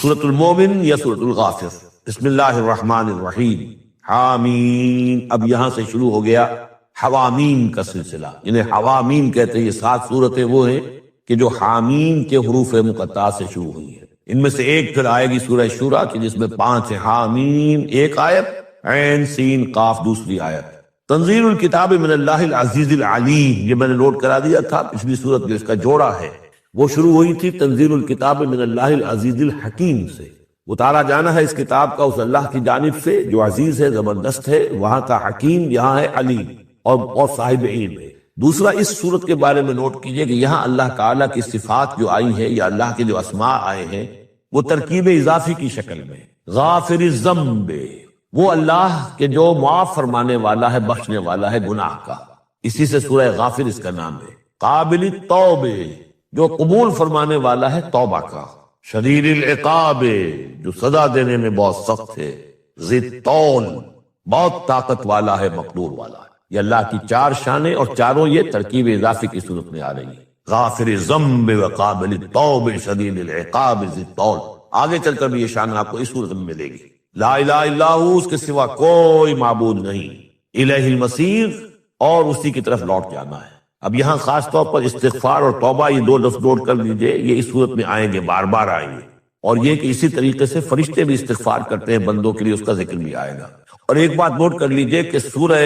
سورۃ المومن یا سورۃ الغافر۔ بسم اللہ الرحمن الرحیم۔ حامیم، اب یہاں سے شروع ہو گیا حوامیم کا سلسلہ، انہیں حوامیم کہتے ہیں۔ یہ 7 سورتیں وہ ہیں کہ جو حامیم کے حروف مقطعات سے شروع ہوئی ہیں۔ ان میں سے ایک پھر آئے گی سورہ شورى کی، جس میں 5 ہیں۔ حامیم ایک آیت، عین سین قاف دوسری آیت۔ تنزیل الکتاب من اللہ العزیز العلیم، یہ میں نے نوٹ کرا دیا تھا پچھلی سورت جو اس کا جوڑا ہے وہ شروع ہوئی تھی تنزیل الکتاب من اللہ العزیز الحکیم سے۔ اتارا جانا ہے اس کتاب کا اس اللہ کی جانب سے جو عزیز ہے، زبردست ہے، وہاں کا حکیم، یہاں ہے علیم اور صاحب علم ہے۔ دوسرا، اس صورت کے بارے میں نوٹ کیجئے کہ یہاں اللہ تعالیٰ کی صفات جو آئی ہیں یا اللہ کے جو اسماء آئے ہیں وہ ترکیب اضافی کی شکل میں۔ غافر الذنب، وہ اللہ کے جو معاف فرمانے والا ہے، بخشنے والا ہے گناہ کا، اسی سے سورہ غافر اس کا نام ہے۔ قابل التوب، جو قبول فرمانے والا ہے توبہ کا۔ شدید العقاب، جو سزا دینے میں بہت سخت ہے۔ ذی الطول، بہت طاقت والا ہے، مقدور والا ہے۔ یہ اللہ کی 4 شانیں اور چاروں یہ ترکیب اضافی کی صورت میں آ رہی ہے۔ غافر الذنب وقابل التوب شدید العقاب ذی الطول۔ آگے چل کر بھی یہ شان آپ کو اس صورت میں ملے گی۔ لا الہ الا ہو، اس کے سوا کوئی معبود نہیں۔ الیہ المصیر، اور اسی کی طرف لوٹ جانا ہے۔ اب یہاں خاص طور پر استغفار اور توبہ، یہ 2 لفظ نوٹ کر لیجئے، یہ اس صورت میں آئیں گے، بار بار آئیں گے۔ اور یہ کہ اسی طریقے سے فرشتے بھی استغفار کرتے ہیں بندوں کے لیے، اس کا ذکر بھی آئے گا۔ اور ایک بات نوٹ کر لیجئے کہ سورہ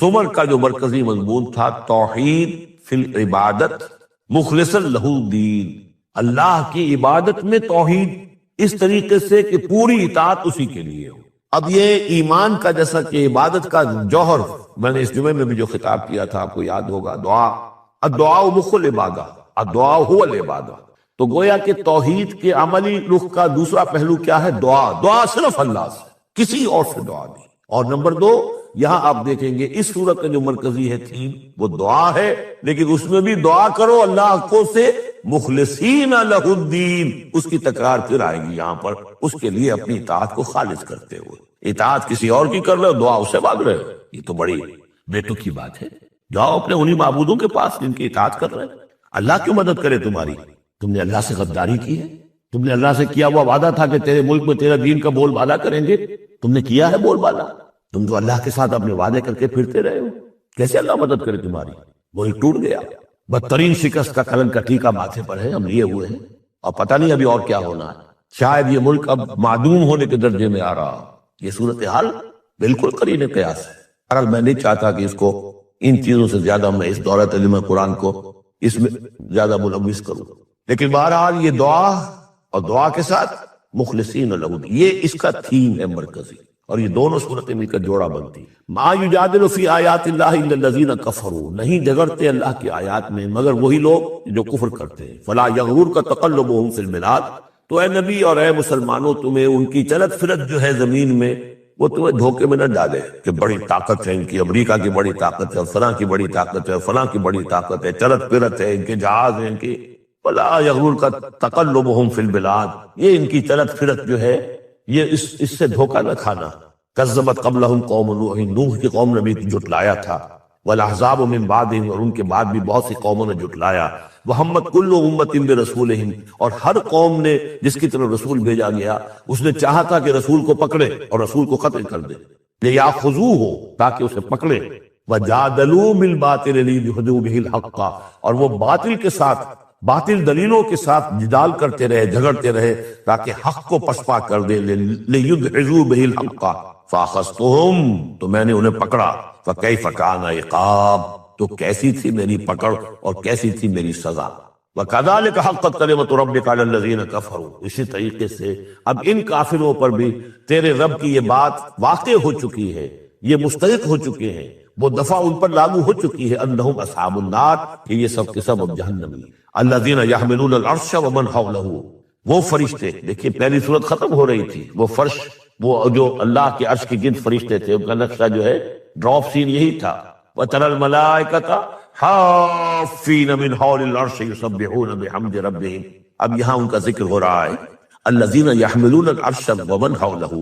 زمر کا جو مرکزی مضمون تھا، توحید فی العبادت مخلصا لہ الدین، اللہ کی عبادت میں توحید اس طریقے سے کہ پوری اطاعت اسی کے لیے ہو۔ اب یہ ایمان کا، جیسا کہ عبادت کا جوہر، میں نے اس جمعے میں بھی جو خطاب کیا تھا آپ کو یاد ہوگا، دعا، الدعاء مخ العبادہ، الدعاء هو العبادہ۔ تو گویا کہ توحید کے عملی رخ کا دوسرا پہلو کیا ہے؟ دعا۔ دعا صرف اللہ سے، کسی اور سے دعا نہیں۔ اور نمبر 2، یہاں آپ دیکھیں گے اس صورت کا جو مرکزی ہے تھیم وہ دعا ہے، لیکن اس میں بھی دعا کرو اللہ کو سے مخلصین لہ الدین، اس کی تکرار پھر آئے گی یہاں پر، اس کے لیے اپنی اطاعت کو خالص کرتے ہوئے۔ اطاعت کسی اور کی کر رہے ہو، دعا اس سے مانگ رہے ہو، یہ تو بڑی بیتو کی بات ہے۔ جاؤ اپنے انہی معبودوں کے پاس جن کی اطاعت کر رہے ہیں۔ اللہ کیوں مدد کرے تمہاری؟ تم نے اللہ سے غداری کی ہے، تم نے اللہ سے کیا ہوا وعدہ تھا کہ تیرے ملک میں تیرا دین کا بول بالا کریں گے، تم نے کیا ہے بول بالا؟ تم تو اللہ کے ساتھ اپنے وعدے کر کے پھرتے رہے ہو، کیسے اللہ مدد کرے تمہاری؟ وہی ٹوٹ گیا، بدترین شکست کا کلن کا ٹیکہ ماتھے پر ہے، ہم لیے ہوئے ہیں، اور پتہ نہیں ابھی اور کیا ہونا ہے۔ شاید یہ ملک اب معدوم ہونے کے درجے میں آ رہا۔ یہ صورتحال بالکل قرین قیاس ہے۔ بہرحال میں نہیں چاہتا کہ اس کو ان چیزوں سے زیادہ میں اس دورہ تعلیم قرآن کو اس میں زیادہ ملوث کروں، لیکن بہرحال یہ دعا اور دعا کے ساتھ مخلصین لہ الدین، یہ اس کا تھیم ہے مرکزی، اور یہ دونوں صورتیں مل کر جوڑا بنتی۔ ما یجادل فی آیات اللہ الا الذین کفروا، نہیں جھگڑتے اللہ کی آیات میں مگر وہی لوگ جو کفر کرتے ہیں۔ فلا یغررک تقلبهم فی البلاد، تو اے نبی اور اے مسلمانوں، تمہیں ان کی چلت پھرت جو ہے زمین میں وہ تمہیں دھوکے میں نہ ڈالے کہ بڑی طاقت ہے ان کی، امریکہ کی بڑی طاقت ہے، فلاں کی بڑی طاقت ہے، فلاں کی بڑی طاقت ہے، چلت پھرت ہے، ان کے جہاز ہیں، ان کی فلا یغررک تقلبهم فی البلاد، یہ ان کی چلت پھرت جو ہے یہ اس سے دھوکہ نہ کھانا۔ کذبت قبلہم قوم نوح، نوح کی قوم نے بھی جھٹلایا تھا، والاحزاب من بعدہم، اور ان کے بعد بھی بہت سی قوموں نے جھٹلایا۔ وہمت کل امت برسولہم، اور ہر قوم نے جس کی طرف رسول بھیجا گیا اس نے چاہا تھا کہ رسول کو پکڑے اور رسول کو قتل کر دے، لیاخذوہ، تاکہ اسے پکڑے۔ وجادلوا بالباطل لیدحضوا بہ الحق، اور وہ باطل کے ساتھ، باطل دلیلوں کے ساتھ جدال کرتے رہے، جھگڑتے رہے تاکہ حق کو پسپا کر دے۔ لیدحضوا بہ الحق فاخذتہم، تو میں نے انہیں پکڑا۔ فکیف کان عقاب، تو کیسی تھی میری پکڑ اور کیسی تھی میری سزا۔ وَكَذَلِكَ حَقَّتْ كَلِمَةُ رَبِّكَ عَلَى الَّذِينَ كَفَرُوا، اسی طریقے سے اب ان کافروں پر بھی تیرے رب کی یہ بات واقع ہو چکی ہے، یہ مستحق ہو چکے ہیں، وہ دفعہ ان پر لاگو ہو چکی ہے، انہم اصحاب النار، کہ یہ سب کے سب اب جہنمی۔ الذین یحملون العرش ومن حولہ، وہ فرشتے، دیکھیے پہلی صورت ختم ہو رہی تھی، وہ فرش، وہ جو اللہ کے عرش کے گرد فرشتے تھے، ان کا نقشہ جو ہے ڈراپ سین یہی تھا۔ وَتَرَى الْمَلَائِكَةَ حَافِّينَ مِنْ حَوْلِ الْعَرْشِ يُسَبِّحُونَ بِحَمْدِ رَبِّهِمْ، اب یہاں ان کا ذکر ہو رہا ہے۔ الَّذِينَ يَحْمِلُونَ الْعَرْشَ وَمَنْ حَوْلَهُ،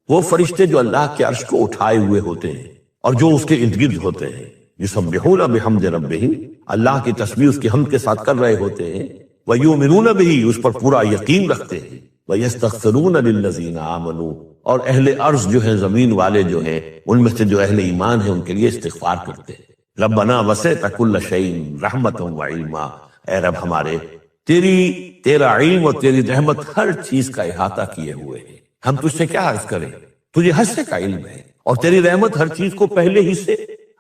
وہ فرشتے جو اللہ کے عرش کو اٹھائے ہوئے ہوتے ہیں اور جو اس کے ارد گرد ہوتے ہیں، یسبحون بحمد ربہم، اللہ کی تسبیح اس کی حمد کے ساتھ کر رہے ہوتے ہیں، وَيُؤْمِنُونَ بِهِ، اس پر پورا یقین رکھتے ہیں، وَيَسْتَغْفِرُونَ لِلَّذِينَ آمَنُوا، اور اہل ارض جو ہیں، زمین والے جو ہیں، ان میں سے جو اہل ایمان ہیں ان کے لیے استغفار کرتے ہیں۔ ربنا وسعت کل شیء رحمتا وعلما، اے رب ہمارے، تیرا علم اور تیری رحمت ہر چیز کا احاطہ کیے ہوئے ہیں، ہم تجھ سے کیا عرض کریں، تجھے ہر سے کا علم ہے، اور تیری رحمت ہر چیز کو پہلے ہی سے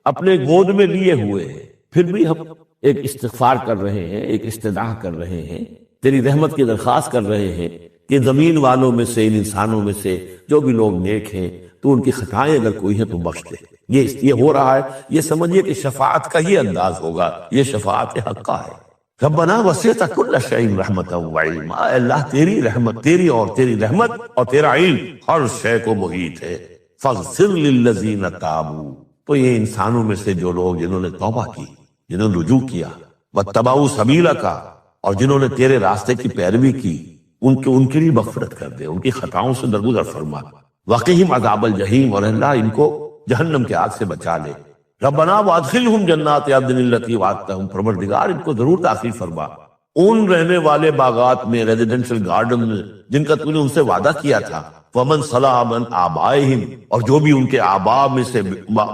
اپنے گود میں لیے ہوئے ہیں۔ پھر بھی ہم ایک استغفار کر رہے ہیں، ایک استدعا کر رہے ہیں، تیری رحمت کی درخواست کر رہے ہیں کہ زمین والوں میں سے، ان انسانوں میں سے جو بھی لوگ نیک ہیں، تو ان کی خطائیں اگر کوئی ہیں تو بخش دے۔ یہ ہو رہا ہے، یہ سمجھیے کہ شفاعت کا یہ انداز ہوگا، یہ شفاعت حقہ ہے۔ ربنا وسعت کل شیء رحمتا وعلما، اے اللہ تیری رحمت، تیری رحمت اور تیرا علم ہر شے کو محیط ہے۔ فاغفر للذین تابوا، تو یہ انسانوں میں سے جو لوگ جنہوں نے توبہ کی، جنہوں نے رجوع کیا، واتبعوا سبیلک، اور جنہوں نے تیرے راستے کی پیروی کی، ان کے لیے مغفرت کر دے، ان کی خطاؤں سے درگزر فرما۔ وقہم عذاب الجحیم، اور اللہ ان کو جہنم کے آگ سے بچا لے۔ ربنا وادخلہم جنات عدن التی وعدتہم، پروردگار ان کو ضرور داخل فرما ان رہنے والے باغات میں، ریزیڈنشل گارڈن میں، جن کا تو نے ان سے وعدہ کیا تھا۔ ومن صلح من آبائہم، اور جو بھی ان کے آباء میں سے،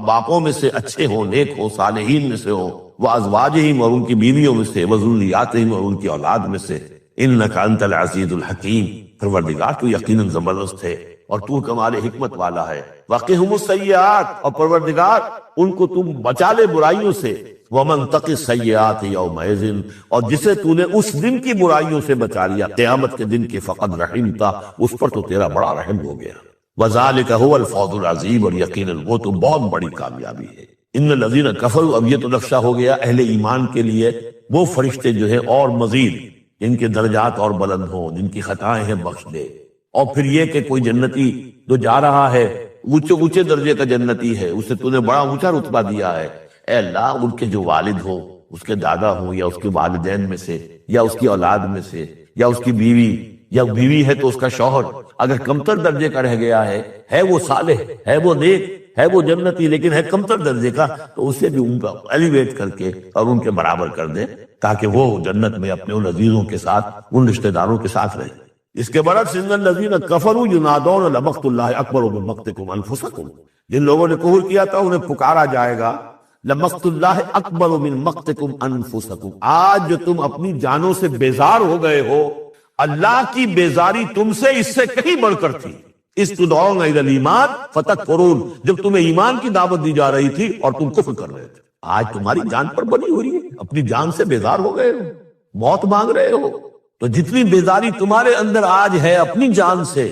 باپوں میں سے اچھے ہوں، نیک ہوں، صالحین میں سے ہوں، وازواجہم، اور ان کی بیویوں میں سے، وذریاتہم، اور ان کی اولاد میں سے۔ انک انت العزیز الحکیم، پروردگار تو یقیناً زبردست ہے اور تو کمال حکمت والا ہے۔ وقہم السیئات، اور پروردگار ان کو تم بچا لے برائیوں سے۔ ومن تق السیئات یومئذ، اور جسے تو نے اس دن کی برائیوں سے بچا لیا، قیامت کے دن کے، فقد رحمتا، اس پر تو تیرا بڑا رحم ہو گیا۔ وذالک هو الفوز العظیم، اور یقیناً وہ تو بہت بڑی کامیابی ہے۔ ان الذین کفروا، اب یہ تو نقشہ ہو گیا اہل ایمان کے لیے، وہ فرشتے جو ہیں اور مزید جن کے درجات اور بلند ہوں، جن کی خطائیں ہیں بخش دے۔ اور پھر یہ کہ کوئی جنتی جو جا رہا ہے اونچے درجے کا جنتی ہے، اسے تو نے بڑا اونچا رتبہ دیا ہے، اے اللہ ان کے جو والد ہوں، اس کے دادا ہوں، یا اس کے والدین میں سے، یا اس کی اولاد میں سے، یا اس کی بیوی، یا بیوی ہے تو اس کا شوہر اگر کمتر درجے کا رہ گیا ہے وہ صالح، ہے وہ نیک، ہے وہ جنتی، لیکن ہے کمتر درجے کا، تو اسے بھی ان کا ایلیویٹ کر کے اور ان کے برابر کر دے، تاکہ وہ جنت میں اپنے ان عزیزوں کے ساتھ، ان رشتہ داروں کے ساتھ رہے۔ اس کے برعکس ان الذین کفروا ینادون لمقت اللہ اکبر من مقتکم انفسکم، جن لوگوں نے کفر کیا تھا انہیں پکارا جائے گا، لمقت اللہ اکبر من مقتکم انفسکم، آج جو تم اپنی جانوں سے بیزار ہو گئے ہو، اللہ کی بیزاری تم سے اس سے کہیں بڑھ کر تھی۔ اس تدعون الی الایمان فتکفرون، جب تمہیں ایمان کی دعوت دی جا رہی تھی اور تم کفر کر رہے تھے، آج تمہاری جان پر بنی ہوئی ہے، اپنی جان سے بیزار ہو گئے ہو، موت مانگ رہے ہو۔ تو جتنی بیزاری تمہارے اندر آج ہے اپنی جان سے،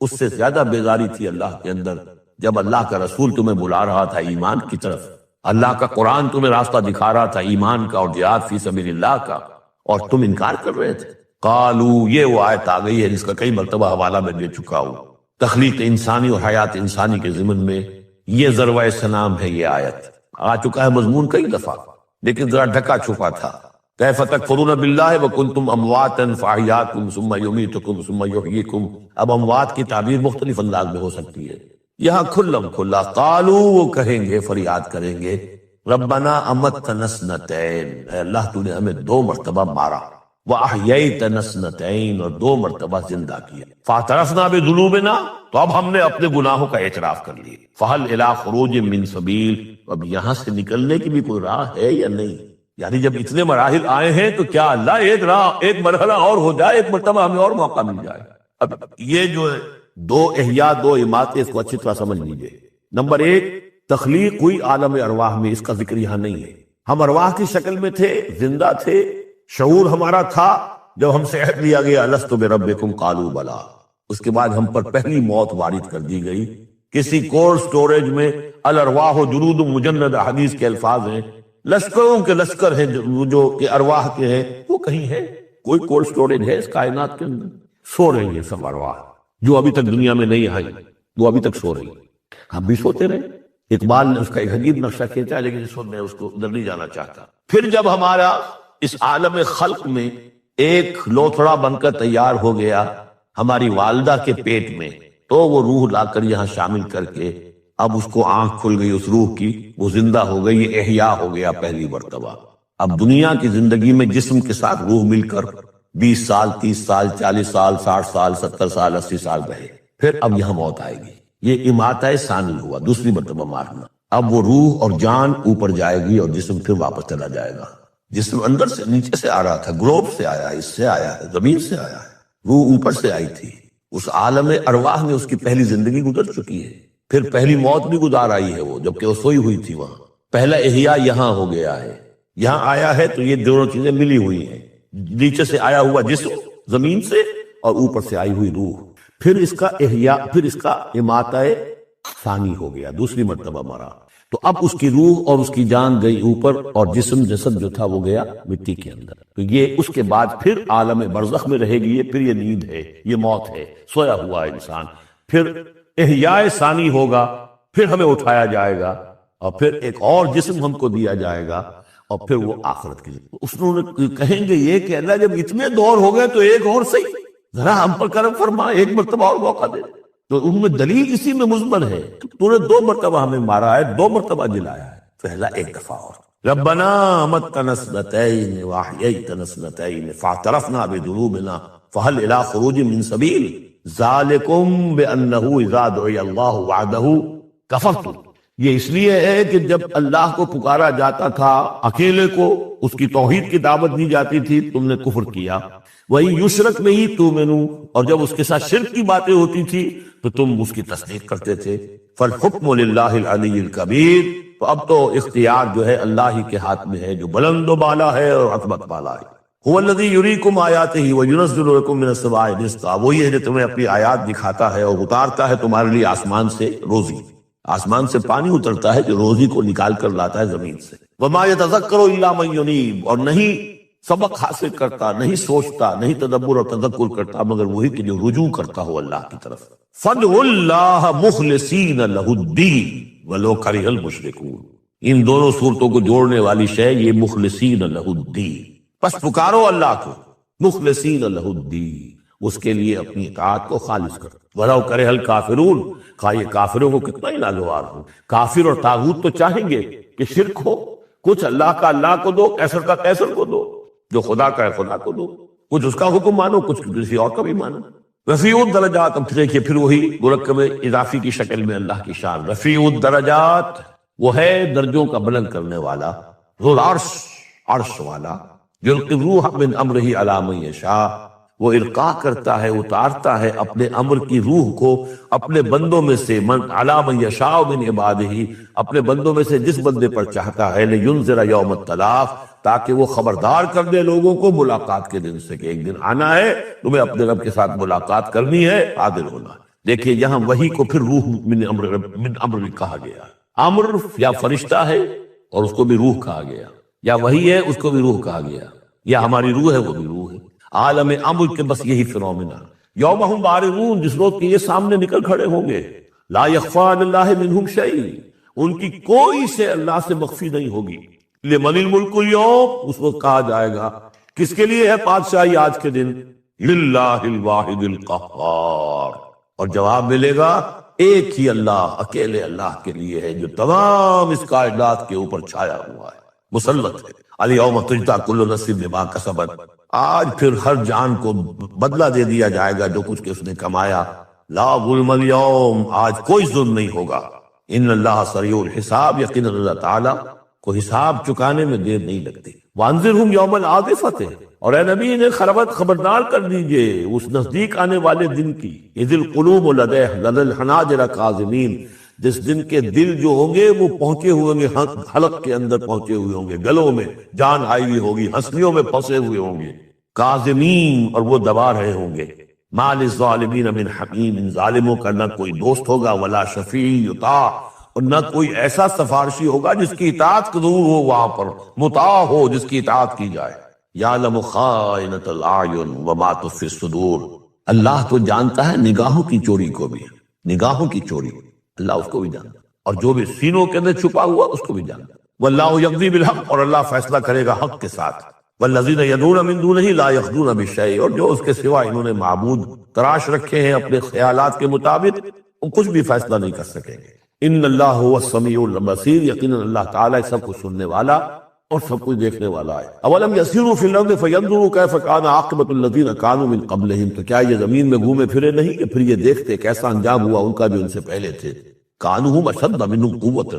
اس سے زیادہ بیزاری تھی اللہ کے اندر جب اللہ کا رسول تمہیں بلا رہا تھا ایمان کی طرف، اللہ کا قرآن تمہیں راستہ دکھا رہا تھا ایمان کا اور جہاد فی سبیل اللہ کا، اور تم انکار کر رہے تھے۔ قالو، یہ وہ آیت آ گئی ہے جس کا کئی مرتبہ حوالہ میں دے چکا ہوں، تخلیق انسانی اور حیات انسانی کے ضمن میں یہ ذروۂ سلام ہے۔ یہ آیت آ چکا ہے مضمون کئی دفعہ، لیکن ذرا ڈھکا چھپا تھا۔ کیف تکفرون باللہ وکنتم امواتا فاحیاکم ثم یمیتکم ثم یحییکم، اب اموات کی تعبیر مختلف انداز میں ہو سکتی ہے، یہاں کھلم کھلا قالو، وہ کہیں گے، فریاد کریں گے، ربنا امتنا سنتین، اے اللہ تو نے ہمیں 2 مرتبہ مارا، وَأَحْيَيْتَنَا اثْنَتَيْنِ، اور 2 مرتبہ زندہ کیا، فَاعْتَرَفْنَا بِذُنُوبِنَا، تو اب ہم نے اپنے گناہوں کا اعتراف کر لیا، فَهَلْ إِلَىٰ خُرُوجٍ مِّن سَبِيلٍ، اب یہاں سے نکلنے کی بھی کوئی راہ ہے یا نہیں؟ یعنی جب اتنے مراحل آئے ہیں تو کیا اللہ ایک راہ، ایک مرحلہ اور ہو جائے، ایک مرتبہ ہمیں اور موقع مل جائے۔ اب یہ جو ہے 2 احیاء 2 اماتیں، اس کو اچھی طرح سمجھ لیجئے۔ نمبر 1، تخلیق ہوئی عالم ارواح میں، اس کا ذکر یہاں نہیں ہے، ہم ارواح کی شکل میں تھے، زندہ تھے، شعور ہمارا تھا، جب ہم سے عہد لیا گیا الست بربکم قالوا بلا، اس کے بعد ہم پر پہلی موت وارد کر دی گئی، کسی کولڈ سٹوریج میں، الارواح جنود مجندہ، حدیث کے الفاظ ہیں، لشکروں کے لشکر ہیں جو کہ ارواح کے ہیں، وہ کہیں ہے، کوئی کولڈ سٹوریج ہے اس کائنات کے اندر؟ سو رہی ہیں سب ارواح، جو ابھی تک دنیا میں نہیں آئی، وہ ابھی تک سو رہی ہیں، ہم بھی سوتے رہے۔ اقبال نے اس کا ایک عجیب نقشہ کھینچا، لیکن اس وقت میں اس کو ادھر نہیں جانا چاہتا۔ پھر جب ہمارا اس عالم خلق میں ایک لوتھڑا بن کر تیار ہو گیا ہماری والدہ کے پیٹ میں، تو وہ روح لا کر یہاں شامل کر کے اب اس کو آنکھ کھل گئی اس روح کی، وہ زندہ ہو گئی، یہ احیاء ہو گیا پہلی مرتبہ۔ اب دنیا کی زندگی میں جسم کے ساتھ روح مل کر 20 سال 30 سال 40 سال 60 سال 70 سال 80 سال رہے، پھر اب یہاں موت آئے گی۔ یہ اماتہ ثانی ہوا، دوسری مرتبہ مارنا۔ اب وہ روح اور جان اوپر جائے گی اور جسم پھر واپس چلا جائے گا۔ جسم اندر سے نیچے سے آ رہا تھا، گلوب سے آیا ہے، اس سے آیا ہے، زمین سے آیا ہے، روح اوپر سے آئی تھی۔ اس عالم ارواح میں اس کی پہلی زندگی گزر چکی ہے، پھر پہلی موت بھی گزار آئی ہے وہ، جبکہ وہ سوئی ہوئی تھی وہاں۔ پہلا احیاء یہاں ہو گیا ہے، یہاں آیا ہے تو یہ دونوں چیزیں ملی ہوئی ہیں، نیچے سے آیا ہوا جسم زمین سے اور اوپر سے آئی ہوئی روح۔ پھر اس کا احیاء، پھر اس کا اماتہ ثانی ہو گیا، دوسری مرتبہ مرا۔ تو اب اس کی روح اور اس کی جان گئی اوپر اور جسم جسد جو تھا وہ گیا مٹی کے اندر۔ تو یہ اس کے بعد پھر عالم برزخ میں رہے گی، یہ پھر یہ نیند ہے، یہ موت ہے، سویا ہوا ہے انسان۔ پھر احیاء ثانی ہوگا، پھر ہمیں اٹھایا جائے گا اور پھر ایک اور جسم ہم کو دیا جائے گا اور پھر وہ آخرت کی اس نے کہیں گے یہ کہ اللہ جب اتنے دور ہو گئے تو ایک اور صحیح، ذرا ہم پر کرم فرما، ایک مرتبہ اور موقع دے۔ تو ان میں دلیل اسی میں مضمر ہے، تو نے 2 مرتبہ ہمیں مارا ہے، 2 مرتبہ جلایا ہے، پہلا ایک دفعہ اور۔ ربنا امتنا اثنتین واحییتنا اثنتین فاعترفنا بذنوبنا فهل الى خروج من سبیل ذالکم بانہ اذا دعی اللہ وحدہ کفرتم۔ یہ اس لیے ہے کہ جب اللہ کو پکارا جاتا تھا اکیلے کو، اس کی توحید کی دعوت دی جاتی تھی، تم نے کفر کیا۔ وہی یشرک میں ہی تؤمنو، اور جب اس کے ساتھ شرک کی باتیں ہوتی تھی تو تم اس کی تصدیق کرتے تھے۔ فالحکم للہ العلی الکبیر، تو اب تو اختیار جو ہے اللہ ہی کے ہاتھ میں ہے، جو بلند و بالا ہے اور عظمت والا ہے۔ هو الذی یریکم آیاتہ وینزل لکم من السماء رزقا، وہی ہے جو تمہیں اپنی آیات دکھاتا ہے اور اتارتا ہے تمہارے لیے آسمان سے روزی، آسمان سے پانی اترتا ہے جو روزی کو نکال کر لاتا ہے زمین سے۔ وما یتذکر الا من ینیب، اور نہیں سبق حاصل کرتا، نہیں سوچتا، نہیں تدبر اور تذکر کرتا مگر وہی کہ جو رجوع کرتا ہو اللہ کی طرف۔ فادعوا اللہ مخلصین لہ الدین ولو کرہ المشرکون، ان دونوں صورتوں کو جوڑنے والی شے یہ مخلصین لہ الدین، بس پکارو اللہ کو مخلصین لہ الدین، اس کے لیے اپنی اطاعت کو خالص کرو۔ ولو کرہ الکافرون، خواہ یہ کافروں کو کتنا ہی ناگوار ہو۔ کافر اور طاغوت تو چاہیں گے کہ شرک ہو، کچھ اللہ کا اللہ کو دو، کیسر کا کیسر کو دو، جو خدا کا ہے خدا کو دو، کچھ اس کا حکم مانو، کچھ کسی اور کا بھی مانو۔ رفیع الدرجات، اب دیکھیے پھر وہی مرکب اضافی کی شکل میں اللہ کی شان، رفیع الدرجات، وہ ہے درجوں کا بلند کرنے والا، ذو العرش، عرش والا، یلقی الروح من امرہ علی من یشاء، وہ القاء کرتا ہے، اتارتا ہے اپنے امر کی روح کو اپنے بندوں میں سے، من علی من یشاء من عبادہ، اپنے بندوں میں سے جس بندے پر چاہتا ہے، لینذر یوم التلاق، تاکہ وہ خبردار کر دے لوگوں کو ملاقات کے دن سے کہ ایک دن آنا ہے، تمہیں اپنے رب کے ساتھ ملاقات کرنی ہے، حاضر ہونا ہے۔ دیکھیے یہاں وحی کو پھر روح من امر کہا گیا، امر یا فرشتہ ہے اور اس کو بھی روح کہا گیا، یا وحی ہے اس کو بھی روح کہا گیا، یا ہماری روح ہے وہ بھی روح ہے۔ عالم امر کے بس یہی فنومنا، یوم ہم بارزون، جس روز کے یہ سامنے نکل کھڑے ہوں گے، لا یخفی علی اللہ منہم شیء، ان کی کوئی سے اللہ سے مخفی نہیں ہوگی۔ لمن الملک اليوم، اس وقت کہا جائے گا کس کے لیے ہے بادشاہی آج کے دن، للہ الواحد القہار، اور جواب ملے گا ایک ہی اللہ، اکیلے اللہ کے لیے ہے جو تمام اس کائنات کے اوپر چھایا ہوا ہے، مسلط ہے۔ الیوم تجزی کل نفس بما کسبت، آج پھر ہر جان کو بدلہ دے دیا جائے گا جو کچھ کہ اس نے کمایا۔ لا ظلم اليوم، آج کوئی ظلم نہیں ہوگا۔ ان اللہ سریع الحساب، یقینا اللہ تعالی کو حساب چکانے میں دیر نہیں لگتی۔ وانذرہم یوم العاصفۃ، اور اے نبی انہیں خبردار کر دیجئے اس نزدیک آنے والے دن کی، اذ القلوب لدى الحناجر کاظمین، جس دن کے دل جو ہوں گے وہ پہنچے ہوئے ہوں گے، حلق کے اندر پہنچے ہوئے ہوں گے، گلوں میں جان آئی ہوئی ہوگی، ہنسلیوں میں پھنسے ہوئے ہوں گے، کاظمین، اور وہ دبا رہے ہوں گے۔ ما للظالمین من حمیم، ان ظالموں کا نہ کوئی دوست ہوگا، ولا شفیع یطاع، اور نہ کوئی ایسا سفارشی ہوگا جس کی اطاعت ضرور ہو، وہاں پر مطاع ہو جس کی اطاعت کی جائے۔ یعلم خائنۃ الاعین وما تخفی الصدور، اللہ تو جانتا ہے نگاہوں کی چوری کو بھی، نگاہوں کی چوری اللہ اس کو بھی جانتا، اور جو بھی سینوں کے اندر چھپا ہوا اس کو بھی جانتا۔ واللہ یقضی بالحق، اور اللہ فیصلہ کرے گا حق کے ساتھ۔ والذین یدعون من دونہ لا یقضون بشیء، اور جو اس کے سوا انہوں نے معبود تراش رکھے ہیں اپنے خیالات کے مطابق، وہ کچھ بھی فیصلہ نہیں کر سکیں گے۔ ان اللہ هو السمیع البصیر، یقیناً اللہ تعالیٰ سب کو سننے والا اور سب کچھ دیکھنے والا ہے۔ اولم یسیروا فی الارض فینظروا کیف کان عاقبۃ الذین کانوا من قبلہم، تو کیا یہ زمین میں گھومے پھرے نہیں کہ پھر یہ دیکھتے کیسا انجام ہوا ان کا بھی ان سے پہلے تھے۔ کانوا هم اشد منهم قوۃ،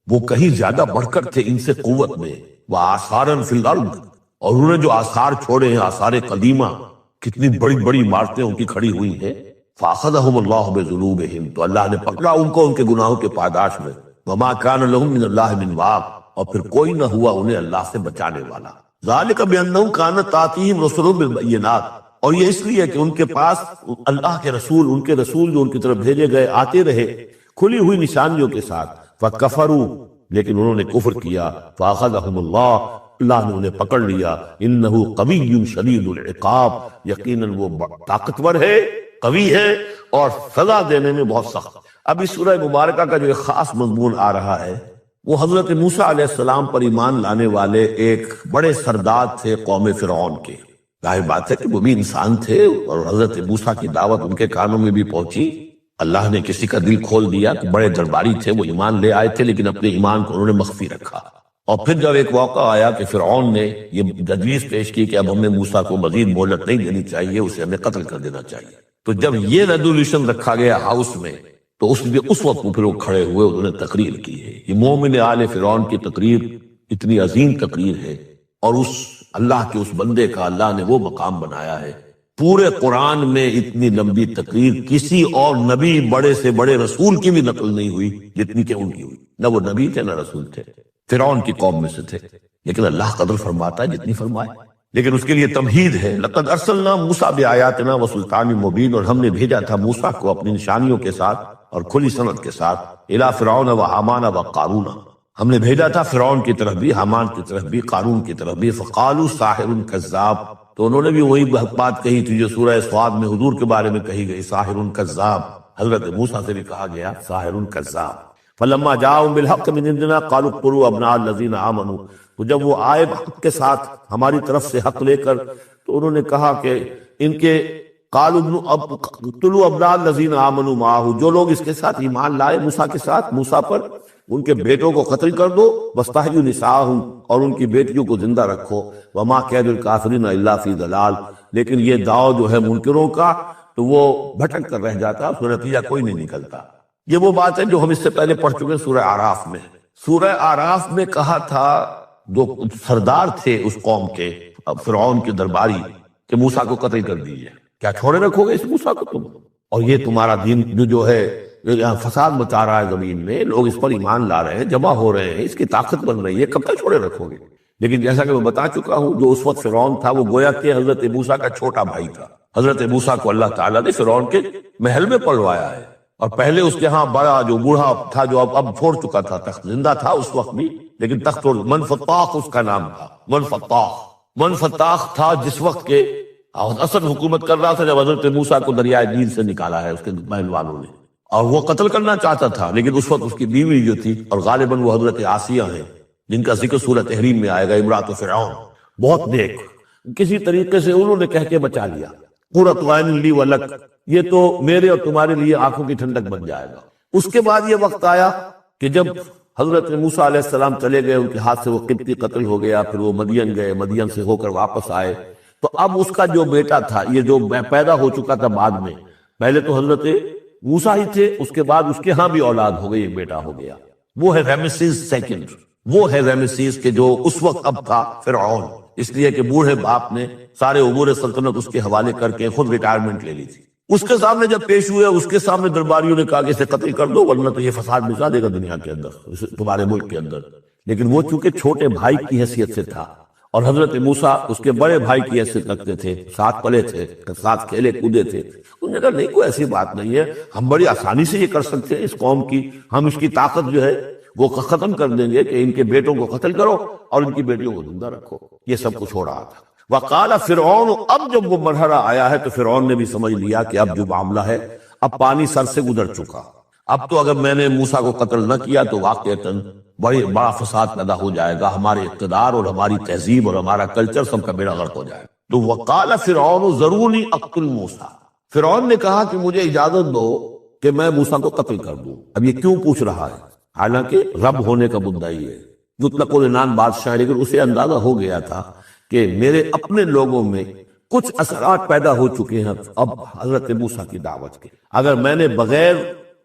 وہ کہیں زیادہ بڑھ کر تھے ان سے قوت میں، وآثارا فی الارض، اور انہوں نے جو آثار چھوڑے ہیں، آثار قدیمہ، کتنی بڑی بڑی عمارتیں ان کی کھڑی ہوئی ہیں۔ فاخذہم اللہ بذنوبہم، تو اللہ نے پکڑا ان کو ان کے گناہوں کے پاداش میں۔ وما کان لہم من اللہ من واق، اور پھر کوئی نہ ہوا انہیں اللہ سے بچانے والا۔ ذالک بانہم کانت تاتیہم رسلہم بالبینات، اور یہ اس لیے کہ ان کے پاس اللہ کے رسول، ان کے رسول جو ان کی طرف بھیجے گئے آتے رہے کھلی ہوئی نشانیوں کے ساتھ۔ فکفروا، لیکن انہوں نے کفر کیا۔ فاخذہم اللہ، اللہ نے انہیں پکڑ لیا۔ انہ قوی شدید العقاب، یقیناً وہ طاقتور ہے، قوی ہے، اور سزا دینے میں بہت سخت۔ اب اس سورہ مبارکہ کا جو ایک خاص مضمون آ رہا ہے وہ حضرت موسیٰ علیہ السلام پر ایمان لانے والے ایک بڑے سردار تھے قوم فرعون کے۔ ظاہر بات ہے کہ وہ بھی انسان تھے، اور حضرت موسیٰ کی دعوت ان کے کانوں میں بھی پہنچی۔ اللہ نے کسی کا دل کھول دیا کہ بڑے درباری تھے، وہ ایمان لے آئے تھے، لیکن اپنے ایمان کو انہوں نے مخفی رکھا۔ اور پھر جب ایک موقع آیا کہ فرعون نے یہ تجویز پیش کی کہ اب ہمیں موسیٰ کو مزید مہلت نہیں دینی چاہیے، اسے ہمیں قتل کر دینا چاہیے، تو جب یہ ریزولوشن رکھا گیا ہاؤس میں، تو اس وقت پھر وہ کھڑے ہوئے، انہوں نے تقریر کی ہے۔ یہ مومن آل فرعون کی تقریر اتنی عظیم تقریر ہے، اور اس اللہ کے اس بندے کا اللہ نے وہ مقام بنایا ہے۔ پورے قرآن میں اتنی لمبی تقریر کسی اور نبی، بڑے سے بڑے رسول کی بھی نقل نہیں ہوئی جتنی کہ ان کی ہوئی۔ نہ وہ نبی تھے نہ رسول تھے، فرعون کی قوم میں سے تھے، لیکن اللہ قدر فرماتا ہے جتنی فرمائے۔ لیکن اس کے لیے تمہید ہے۔ لقد ارسلنا موسیٰ بآیاتنا وسلطان مبین، اور ہم نے بھیجا تھا موسیٰ کو اپنی نشانیوں کے ساتھ اور کھلی سند کے ساتھ، الی فرعون و حامان و قارون، ہم نے بھیجا تھا فرعون کی طرف بھی، حامان کی طرف بھی، قارون کی طرف بھی۔ فقالوا ساحر کذاب، تو انہوں نے بھی وہی بات کہی تھی جو سورہ صاد میں حضور کے بارے میں کہی گئی، ساحر کذاب۔ حضرت موسیٰ سے بھی کہا گیا ساحر کذاب۔ فلما جاءهم بالحق من عندنا قالوا اقتلوا ابناء الذين آمنوا، تو جب وہ آئے حق کے ساتھ ہماری طرف سے حق لے کر، تو انہوں نے کہا کہ ان کے قالوا اقتلوا ابناء الذين آمنوا معه، جو لوگ اس کے ساتھ ایمان لائے موسیٰ کے ساتھ، موسیٰ پر، ان کے بیٹوں کو قتل کر دو، واستحيوا نساءهم، اور ان کی بیٹیوں کو زندہ رکھو۔ وما كيد الكافرين الا في ضلال، لیکن یہ داؤ جو ہے منکروں کا تو وہ بھٹک کر رہ جاتا، اس کا نتیجہ کوئی نہیں نکلتا۔ یہ وہ بات ہے جو ہم اس سے پہلے پڑھ چکے سورہ اعراف میں۔ سورہ اعراف میں کہا تھا جو سردار تھے اس قوم کے، فرعون کے درباری، کہ موسیٰ کو قتل کر دیجئے، کیا چھوڑے رکھو گے اس موسیٰ کو تم؟ اور یہ تمہارا دین جو ہے فساد مچا رہا ہے زمین میں، لوگ اس پر ایمان لا رہے ہیں، جمع ہو رہے ہیں، اس کی طاقت بن رہی ہے، کب تک چھوڑے رکھو گے؟ لیکن جیسا کہ میں بتا چکا ہوں، جو اس وقت فرعون تھا وہ گویا کہ حضرت موسیٰ کا چھوٹا بھائی تھا۔ حضرت موسیٰ کو اللہ تعالیٰ نے فرعون کے محل میں پڑھوایا ہے، اور پہلے اس کے ہاں بڑا جو بوڑھا تھا جو اب چھوڑ چکا تھا تخت، زندہ تھا اس وقت بھی لیکن تخت چھوڑ، منفتاح اس کا نام تھا، منفتاح تھا جس وقت کے اصل حکومت کر رہا تھا جب حضرت موسیٰ کو دریائے نیل سے نکالا ہے اس کے محل والوں نے، اور وہ قتل کرنا چاہتا تھا، لیکن اس وقت اس کی بیوی جو تھی، اور غالباً وہ حضرت آسیہ ہیں جن کا ذکر سورہ تحریم میں آئے گا، امرات فرعون، بہت نیک، کسی طریقے سے انہوں نے کہہ کے بچا لیا، قرۃ عین لی ولک، یہ تو میرے اور تمہارے لیے آنکھوں کی ٹھنڈک بن جائے گا۔ اس کے بعد یہ وقت آیا کہ جب حضرت موسیٰ علیہ السلام چلے گئے، ان کے ہاتھ سے وہ قبطی قتل ہو گیا، پھر وہ مدین گئے، مدین سے ہو کر واپس آئے، تو اب اس کا جو بیٹا تھا، یہ جو پیدا ہو چکا تھا بعد میں، پہلے تو حضرت موسیٰ ہی تھے، اس کے بعد اس کے ہاں بھی اولاد ہو گئی، ایک بیٹا ہو گیا، وہ ہے رامسیس سیکنڈ، وہ ہے رامسیس کے جو اس وقت اب تھا فرعون، اس لیے کہ بوڑھے باپ نے سارے امور سلطنت اس کے حوالے کر کے خود ریٹائرمنٹ لے لی تھی۔ اس کے سامنے جب پیش ہوئے، اس کے سامنے درباریوں نے کہا کہ اسے قتل کر دو ورنہ تو یہ فساد مچا دے گا دنیا کے اندر، تمہارے ملک کے اندر، لیکن وہ چونکہ چھوٹے بھائی کی حیثیت سے تھا، اور حضرت موسیٰ اس کے بڑے بھائی کی حیثیت رکھتے تھے، ساتھ پلے تھے، ساتھ کھیلے کودے تھے، انہوں نے کہا نہیں کوئی ایسی بات نہیں ہے، ہم بڑی آسانی سے یہ کر سکتے ہیں، اس قوم کی ہم اس کی طاقت جو ہے وہ ختم کر دیں گے کہ ان کے بیٹوں کو قتل کرو اور ان کی بیٹیوں کو زندہ رکھو۔ یہ سب کچھ ہو رہا تھا۔ وقال فرعون، اب جب وہ مرحلہ آیا ہے تو فرعون نے بھی سمجھ لیا کہ اب جو معاملہ ہے، اب پانی سر سے گزر چکا، اب تو اگر میں نے موسیٰ کو قتل نہ کیا تو واقعتاً بڑا فساد پیدا ہو جائے گا، ہمارے اقتدار اور ہماری تہذیب اور ہمارا کلچر سب کا بیڑا غرق ہو جائے گا۔ تو وقال فرعون ذرونی اقتل موسیٰ، فرعون نے کہا کہ مجھے اجازت دو کہ میں موسیٰ کو قتل کر دوں۔ اب یہ کیوں پوچھ رہا ہے؟ حالانکہ رب ہونے کا مدعی ہے، مطلق العنان بادشاہ ہے، لیکن اسے اندازہ ہو گیا تھا کہ میرے اپنے لوگوں میں کچھ اثرات پیدا ہو چکے ہیں اب حضرت موسیٰ کی دعوت کے. اگر میں نے بغیر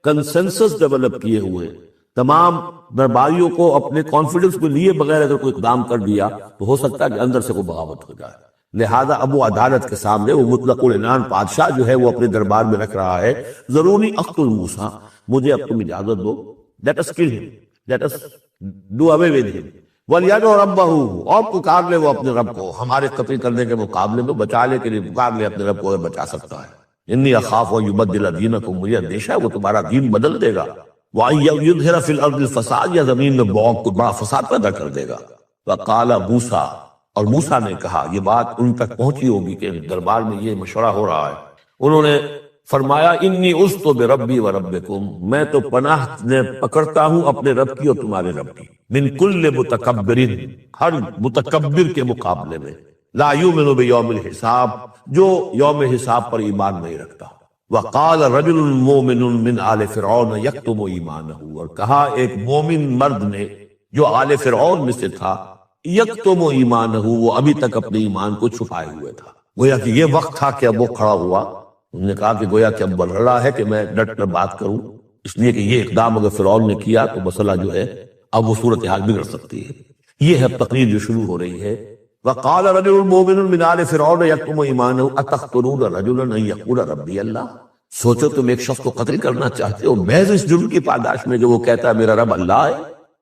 کنسنسس ڈیولپ کیے ہوئے تمام درباریوں کو اپنے کانفیڈنس میں لیے بغیر اگر کوئی اقدام کر دیا تو ہو سکتا ہے کہ اندر سے کوئی بغاوت ہو جائے. لہذا اب وہ عدالت کے سامنے وہ مطلق العنان بادشاہ جو ہے وہ اپنے دربار میں رکھ رہا ہے ضروری اقتل موسیٰ، مجھے اب تم اجازت دو، let us kill him, let us do away with him. وَلْيَدْعُ رَبَّهُ، اور پکار لے وہ اپنے رب کو، ہمارے قتل کرنے کے مقابلے میں بچا لے کے لیے پکار لے اپنے رب کو، بچا سکتا ہے. انی اخاف ان یبدل دینکم، مجھے اندیشہ ہے وہ تمہارا دین بدل دے گا. وَأَن یظہر فی الارض الفساد، یا زمین میں بہت بڑا فساد پیدا کر دے گا. وقال موسیٰ، اور موسیٰ نے کہا، یہ بات ان تک پہنچی ہوگی کہ دربار میں یہ مشورہ ہو رہا ہے. انہوں نے فرمایا انی عذت بربی وربکم، میں تو پناہ پکڑتا ہوں اپنے رب کی اور تمہارے رب کی، من کل متکبر، ہر متکبر کے مقابلے میں، لا یؤمن بیوم الحساب، جو یوم حساب پر ایمان نہیں رکھتا. وقال رجل مومن من آل فرعون یکتم ایمانہ، اور کہا ایک مومن مرد نے جو آل فرعون میں سے تھا، یکتم ایمانہ، وہ ابھی تک اپنے ایمان کو چھپائے ہوئے تھا. گویا کہ یہ وقت تھا کہ اب وہ کھڑا ہوا. انہوں نے کہا کہ گویا کہ اب بڑھ رہا ہے کہ میں ڈٹ کر بات کروں، اس لیے کہ یہ اقدام اگر فرعون نے کیا تو مسئلہ جو ہے اب وہ صورتحال بگڑ سکتی ہے. یہ ہے تقریر جو شروع ہو رہی ہے. وقال رجل مومن من آل فرعون یکتم ایمانہ اتقتلون رجلا ان یقول ربی اللہ، سوچو تم ایک شخص کو قتل کرنا چاہتے ہو محض اس جرم کی پاداش میں جو وہ کہتا ہے میرا رب اللہ ہے.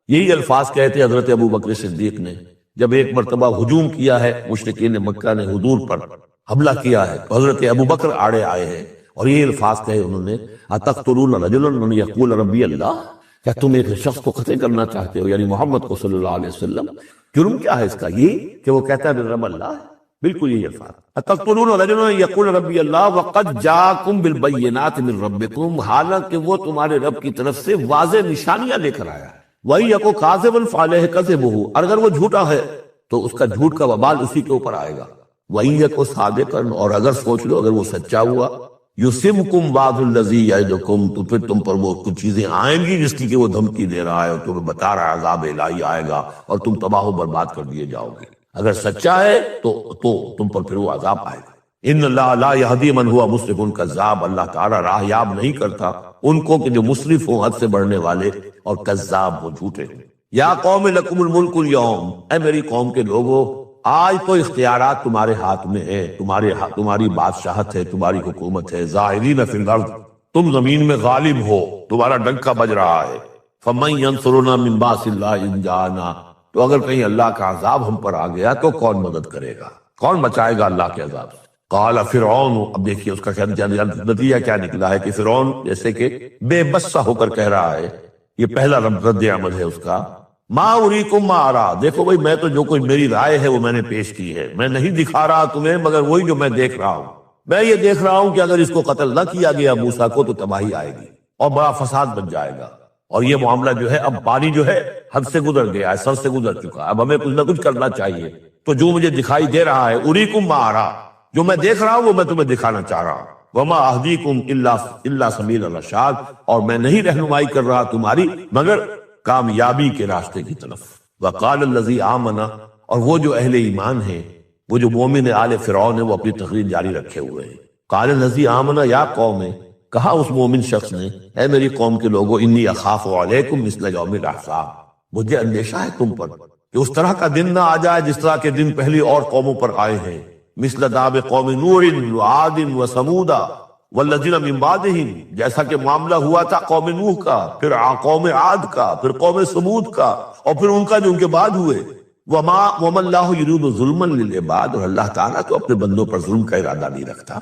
یہی الفاظ کہتے حضرت ابو بکر صدیق نے جب ایک مرتبہ ہجوم کیا ہے، مشرکین مکہ نے حضور پر حملہ کیا ہے، تو حضرت ابو بکر آڑے آئے ہیں اور یہ الفاظ کہے انہوں نے، اتقتلون رجلا ان یقول ربی اللہ، کیا تم ایک شخص کو قتل کرنا چاہتے ہو، یعنی محمد کو صلی اللہ علیہ وسلم. جرم کیا ہے اس کا؟ یہ کہ وہ کہتا ہے میرا رب اللہ ہے. بالکل یہی الفاظ، اتقتلون رجلا یقول ربی اللہ وقد جاءکم بالبینات من ربکم، حالانکہ وہ تمہارے رب کی طرف سے واضح نشانیاں لے کر آیا ہے. وَإِن يَكُ كَاذِبًا فَعَلَيْهِ كَذِبُهُ، اور اگر وہ جھوٹا ہے تو اس کا جھوٹ کا وبال اسی کے اوپر آئے گا. وَإِن يَكُ صَادِقًا، اور اگر سوچ لو اگر وہ سچا ہوا، يُصِبْكُمْ بَعْضُ الَّذِي يَعِدُكُمْ، تو پھر تم پر وہ کچھ چیزیں آئیں گی جس کی کہ وہ دھمکی دے رہا ہے اور تمہیں بتا رہا ہے عذاب الہی آئے گا اور تم تباہ و برباد کر دیے جاؤ گے. اگر سچا ہے تو تم پر پھر وہ عذاب آئے گا. ان اللہ لا یہدی من ہوا مسرف کذاب، اللہ تعالیٰ راہ یاب نہیں کرتا ان کو کہ جو مسرف ہوں، حد سے بڑھنے والے اور کذاب ہوں، جھوٹے ہوں. یا قوم لکم الملک اليوم، اے میری قوم کے لوگوں آج تو اختیارات تمہارے ہاتھ میں ہے، تمہاری بادشاہت ہے، تمہاری حکومت ہے. ظاہرین فی الارض، تم زمین میں غالب ہو، تمہارا ڈنکا بج رہا ہے. فمن ینصرنا من باس اللہ ان جاءنا، تو اگر کہیں اللہ کا عذاب ہم پر آ گیا تو کون مدد کرے گا، کون بچائے گا اللہ کے عذاب سے. قال فرعون، اب دیکھیے اس کا نتیجہ کیا نکلا ہے کہ فرعون جیسے کہ بے بس سا ہو کر کہہ رہا ہے، یہ پہلا رد عمل ہے اس کا، ما اریکم ما ارا، دیکھو بھائی میں تو جو کوئی میری رائے ہے وہ میں نے پیش کی ہے، میں نہیں دکھا رہا تمہیں مگر وہی جو میں دیکھ رہا ہوں. میں یہ دیکھ رہا ہوں کہ اگر اس کو قتل نہ کیا گیا موسیٰ کو تو تباہی آئے گی اور بڑا فساد بن جائے گا، اور یہ معاملہ جو ہے اب پانی جو ہے حد سے گزر گیا ہے، سر سے گزر چکا ہے، اب ہمیں کچھ نہ کچھ کرنا چاہیے. تو جو مجھے دکھائی دے رہا ہے، اریکم ما ارا، جو میں دیکھ رہا ہوں وہ میں تمہیں دکھانا چاہ رہا ہوں. وما اہدیکم الا سبیل الرشاد، اور میں نہیں رہنمائی کر رہا تمہاری مگر کامیابی کے راستے کی طرف. وقال الذی آمن، اور وہ جو اہل ایمان ہیں، وہ جو مومن آل فرعون ہیں، وہ اپنی تقریر جاری رکھے ہوئے ہیں. قال الذی آمن یا قوم، کہا اس مومن شخص نے، اے میری قوم کے لوگوں، انی اخاف علیکم مثل یوم الاحزاب، مجھے اندیشہ ہے تم پر کہ اس طرح کا دن نہ آ جائے جس طرح کے دن پہلی اور قوموں پر آئے ہیں. مثل داب قوم نوح وعاد وثمود والذین من بعدہم، جیسا کہ معاملہ ہوا تھا قوم نوح کا، پھر قوم عاد کا، پھر قوم ثمود کا، اور پھر ان کا جو ان کے بعد ہوئے. وما اللہ یرید ظلما للعباد، اور اللہ تعالیٰ تو اپنے بندوں پر ظلم کا ارادہ نہیں رکھتا.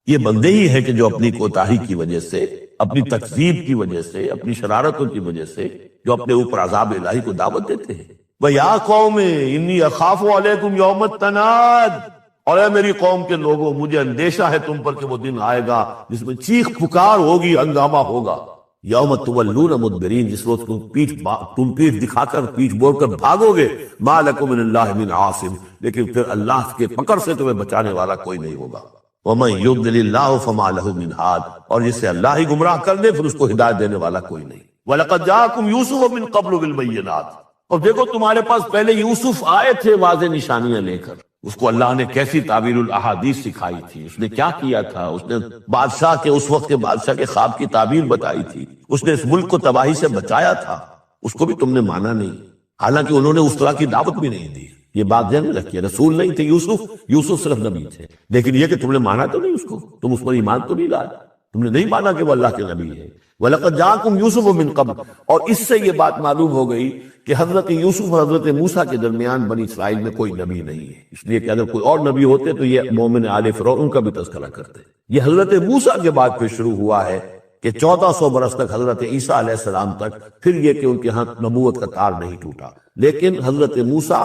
یہ بندے ہی ہیں کہ جو اپنی کوتاہی کی وجہ سے، اپنی تکذیب کی وجہ سے، اپنی شرارتوں کی وجہ سے جو اپنے اوپر عذاب الہی کو دعوت دیتے ہیں. وَيَا قَوْمِ إِنِّي أَخَافُ عَلَيْكُمْ يَوْمَ التَّنَادِ، اور اے میری قوم کے لوگوں مجھے اندیشہ ہے تم پر کہ وہ دن آئے گا جس میں چیخ پکار ہوگی، ہنگامہ ہوگا. یوم تولون مدبرین، جس روز تم پیٹھ دکھا کر، پیٹھ موڑ کر بھاگو گے. ما لکم من اللہ من عاصم، لیکن پھر اللہ کے پکڑ سے تمہیں بچانے والا کوئی نہیں ہوگا. ومن یضلل اللہ فما لہ من ہاد، اور جسے اللہ ہی گمراہ کر دے پھر اس کو ہدایت دینے والا کوئی نہیں. وَلَقَدْ جَاءَكُمْ يُوسُفُ مِن قَبْلُ بِالْبَيِّنَاتِ، اور دیکھو تمہارے پاس پہلے یوسف آئے تھے واضح نشانیاں لے کر، اس کو اللہ نے کیسی تعبیر الاحادیث سکھائی تھی، اس نے کیا کیا تھا، اس نے بادشاہ کے اس وقت کے بادشاہ کے خواب کی تعبیر بتائی تھی، اس نے اس ملک کو تباہی سے بچایا تھا، اس کو بھی تم نے مانا نہیں، حالانکہ انہوں نے اس طرح کی دعوت بھی نہیں دی۔ یہ بات ذہن میں رکھیے، رسول نہیں تھے یوسف صرف نبی تھے، لیکن یہ کہ تم نے مانا تو نہیں اس کو، تم اس پر ایمان تو نہیں لائے، تم نے نہیں مانا کہ وہ اللہ کے نبی ہے۔ وَلَقَدْ جَاءَكُمْ يُوسُفُ مِنْ قَبْلُ، اور اس سے یہ بات معلوم ہو گئی کہ حضرت یوسف اور حضرت موسیٰ کے درمیان بنی اسرائیل میں کوئی نبی نہیں ہے، اس لیے کہ اگر کوئی اور نبی ہوتے تو یہ مومن آل فرعون کا بھی تذکرہ کرتے۔ یہ حضرت موسیٰ کے بعد پھر شروع ہوا ہے کہ 1400 برس تک حضرت عیسیٰ علیہ السلام تک، پھر یہ کہ ان کے ہاں نبوت کا تار نہیں ٹوٹا، لیکن حضرت موسیٰ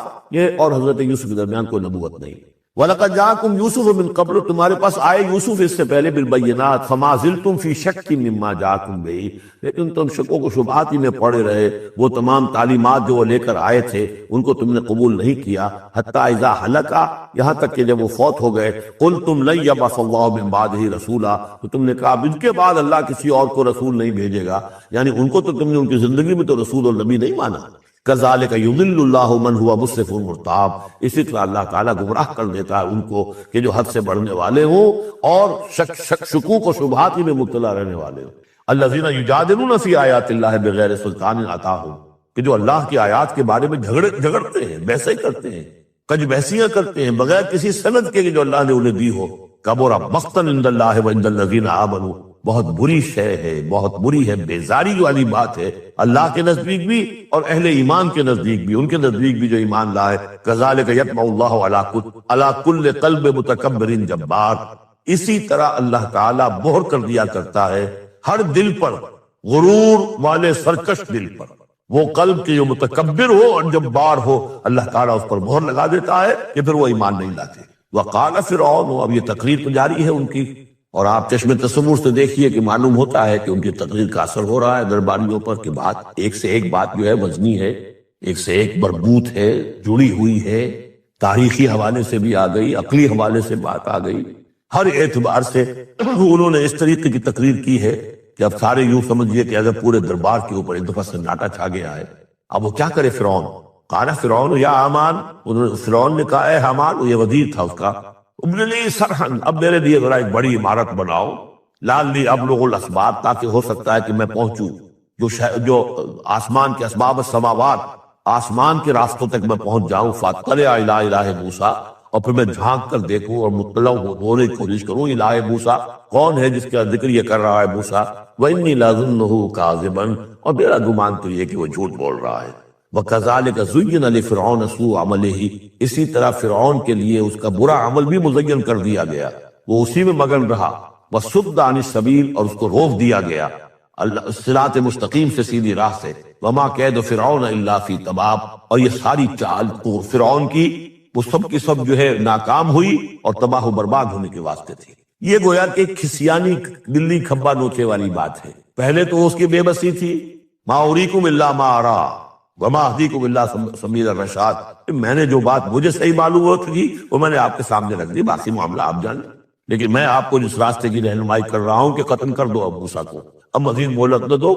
اور حضرت یوسف کے درمیان کوئی نبوت نہیں۔ وَلَقَدْ جَاءَكُمْ يُوسُفُ مِنْ قَبْلُ، تمہارے پاس آئے یوسف اس سے پہلے بالبینات، فَمَا زِلْتُمْ فِي شَكٍّ مِّمَّا جَاءَكُمْ بِهِ، لیکن تم شکوں کو شبہات ہی میں پڑے رہے، وہ تمام تعلیمات جو وہ لے کر آئے تھے ان کو تم نے قبول نہیں کیا، حتیٰ اذا ہلکا، یہاں تک کہ جب وہ فوت ہو گئے، قُلْتُمْ لَن يَبْعَثَ اللَّهُ مِن بَعْدِهِ رَسُولًا، تو تم نے کہا اب ان کے بعد اللہ کسی اور کو رسول نہیں بھیجے گا، یعنی ان کو تو تم نے ان کی زندگی میں تو رسول اور نبی نہیں مانا۔ کذالک یضل اللہ من هو مسرف مرتاب، اسی طرح اللہ تعالیٰ گمراہ کر دیتا ہے ان کو کہ جو حد سے بڑھنے والے ہوں اور شکوک و شبہات میں مبتلا رہنے والے ہوں۔ الذین یجادلون فی آیات اللہ بغیر سلطان اتاہم، کہ جو اللہ کی آیات کے بارے میں جھگڑتے ہیں، بحثیں کرتے ہیں، کج بحثیاں کرتے ہیں بغیر کسی سند کے کہ جو اللہ نے انہیں دی ہو۔ کبر مقتا عند اللہ وعند الذین آمنوا، بہت بری شے ہے، بہت بری ہے، بیزاری والی بات ہے اللہ کے نزدیک بھی اور اہل ایمان کے نزدیک بھی، ان کے نزدیک بھی جو ایمان لائے۔ کذالک یطبع اللہ علی کل قلب متکبر جبار، اسی طرح اللہ تعالیٰ مہر کر دیا کرتا ہے ہر دل پر، غرور والے سرکش دل پر، وہ قلب کے جو متکبر ہو اور جبار ہو، اللہ تعالیٰ اس پر مہر لگا دیتا ہے کہ پھر وہ ایمان نہیں لاتے۔ وقال فرعون، اب یہ تقریر تو جاری ہے ان کی، اور آپ چشم تصور سے دیکھیے کہ معلوم ہوتا ہے کہ ان کی تقریر کا اثر ہو رہا ہے درباریوں پر، کہ بات ایک سے ایک بات جو ہے وزنی ہے، ایک سے ایک مربوط ہے، جڑی ہوئی ہے، تاریخی حوالے سے بھی آ گئی، عقلی حوالے سے بات آ گئی، ہر اعتبار سے انہوں نے اس طریقے کی تقریر کی ہے کہ اب سارے یوں سمجھیے کہ اگر پورے دربار کے اوپر ایک دفعہ سناٹا چھا گیا ہے۔ اب وہ کیا کرے فرعون؟ قال فرعون یا حامان، فرعون نے کہا اے حامان، وہ یہ وزیر تھا اس کا، ابن لی سرحن، اب میرے لیے ذرا ایک بڑی عمارت بناؤ، لعلی ابلغ الاسباب، تاکہ ہو سکتا ہے کہ میں پہنچوں جو آسمان کے اسباب السماوات، آسمان کے راستوں تک میں پہنچ جاؤں، فاطلع الی الہ موسیٰ، اور پھر میں جھانک کر دیکھوں اور مطلع ہونے کی کوشش کروں الہ موسیٰ، کون ہے جس کا ذکر یہ کر رہا ہے موسیٰ، وانی لاظنہ کاذبا، اور میرا گمان تو یہ کہ وہ جھوٹ بول رہا ہے۔ وَكَذَلِكَ زُيِّنَ لِفِرْعَوْنَ سُوءُ عَمَلِهِ، اسی طرح فرعون کے لیے اس کا برا عمل بھی مزین کر دیا گیا، وہ اسی میں مگن رہا، وَصُدَّ عَنِ السَّبِيلِ، اور اس کو روک دیا گیا صراط مستقیم سے، سیدھی راہ سے۔ وَمَا كَيْدُ فِرْعَوْنَ إِلَّا فِي تَبَابٍ، اور یہ ساری چال فرعون کی وہ سب کی سب جو ہے ناکام ہوئی اور تباہ و برباد ہونے کے واسطے تھی۔ یہ گویا کہ ایک کھسیانی بلی کھمبا نوچے والی بات ہے۔ پہلے تو اس کی بے بسی تھی، مَا أُرِيكُمْ إِلَّا مَا أَرَىٰ وَمَا أَهْدِيكُمْ إِلَّا سَبِيلَ الرَّشَادِ، میں نے جو بات مجھے صحیح معلوم ہوتی تھی وہ میں نے آپ کے سامنے رکھ دی، باقی معاملہ آپ جان لیں، لیکن میں آپ کو جس راستے کی رہنمائی کر رہا ہوں کہ قتل کر دو اب موسیٰ کو، اب مزید مہلت نہ دو،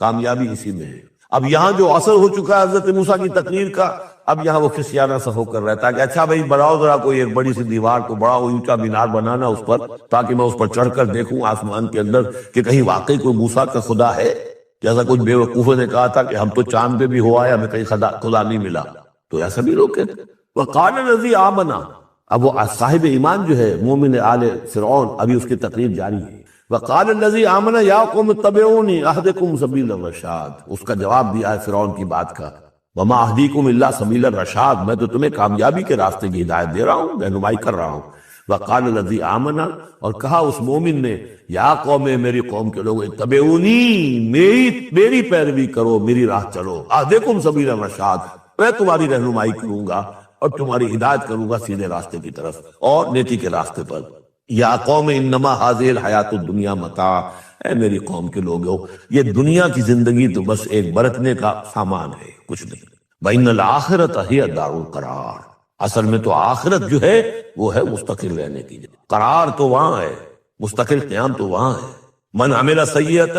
کامیابی اسی میں ہے۔ اب یہاں جو اثر ہو چکا ہے حضرت موسیٰ کی تقریر کا، اب یہاں وہ کھسیانہ سا ہو کر رہتا ہے کہ اچھا بھائی بناؤ ذرا کوئی ایک بڑی سی دیوار کو، بڑا اونچا مینار بنانا اس پر، تاکہ میں اس پر چڑھ کر دیکھوں آسمان کے اندر کہ کہیں واقعی کوئی موسیٰ کا خدا ہے، جیسا کچھ بے وقوفوں نے کہا تھا کہ ہم تو چاند پہ بھی ہوا ہے، ہمیں کہیں خدا نہیں ملا، تو ایسا بھی لوگ کہتے۔ وقال الذی آمن، اب وہ صاحب ایمان جو ہے مومن آل فرعون، ابھی اس کی تقریر جاری ہے۔ وقال الذی آمن یا قوم اتبعونی اہدکم سبیل الرشاد، اس کا جواب دیا ہے فرعون کی بات کا، وما اہدیکم الا سبیل الرشاد، میں تو تمہیں کامیابی کے راستے کی ہدایت دے رہا ہوں، رہنمائی کر رہا ہوں۔ وقال الذی آمن، اور کہا اس مومن نے، یا قوم، میری قوم کے لوگ، اتبعونی، میری پیروی کرو، میری راہ چلو، اہدکم سبیل الرشاد، میں تمہاری رہنمائی کروں گا اور تمہاری ہدایت کروں گا سیدھے راستے کی طرف اور نیکی کے راستے پر۔ یا قوم انما ھذہ الحیات الدنیا متاع، اے میری قوم کے لوگوں، یہ دنیا کی زندگی تو بس ایک برتنے کا سامان ہے، کچھ نہیں۔ وَإِنَّ الْآخِرَةَ هِيَ دَارُ الْقَرَارِ، اصل میں تو آخرت جو ہے وہ ہے مستقل رہنے کی جگہ، قرار تو وہاں ہے، مستقل قیام تو وہاں ہے۔ من عمل سیئۃ،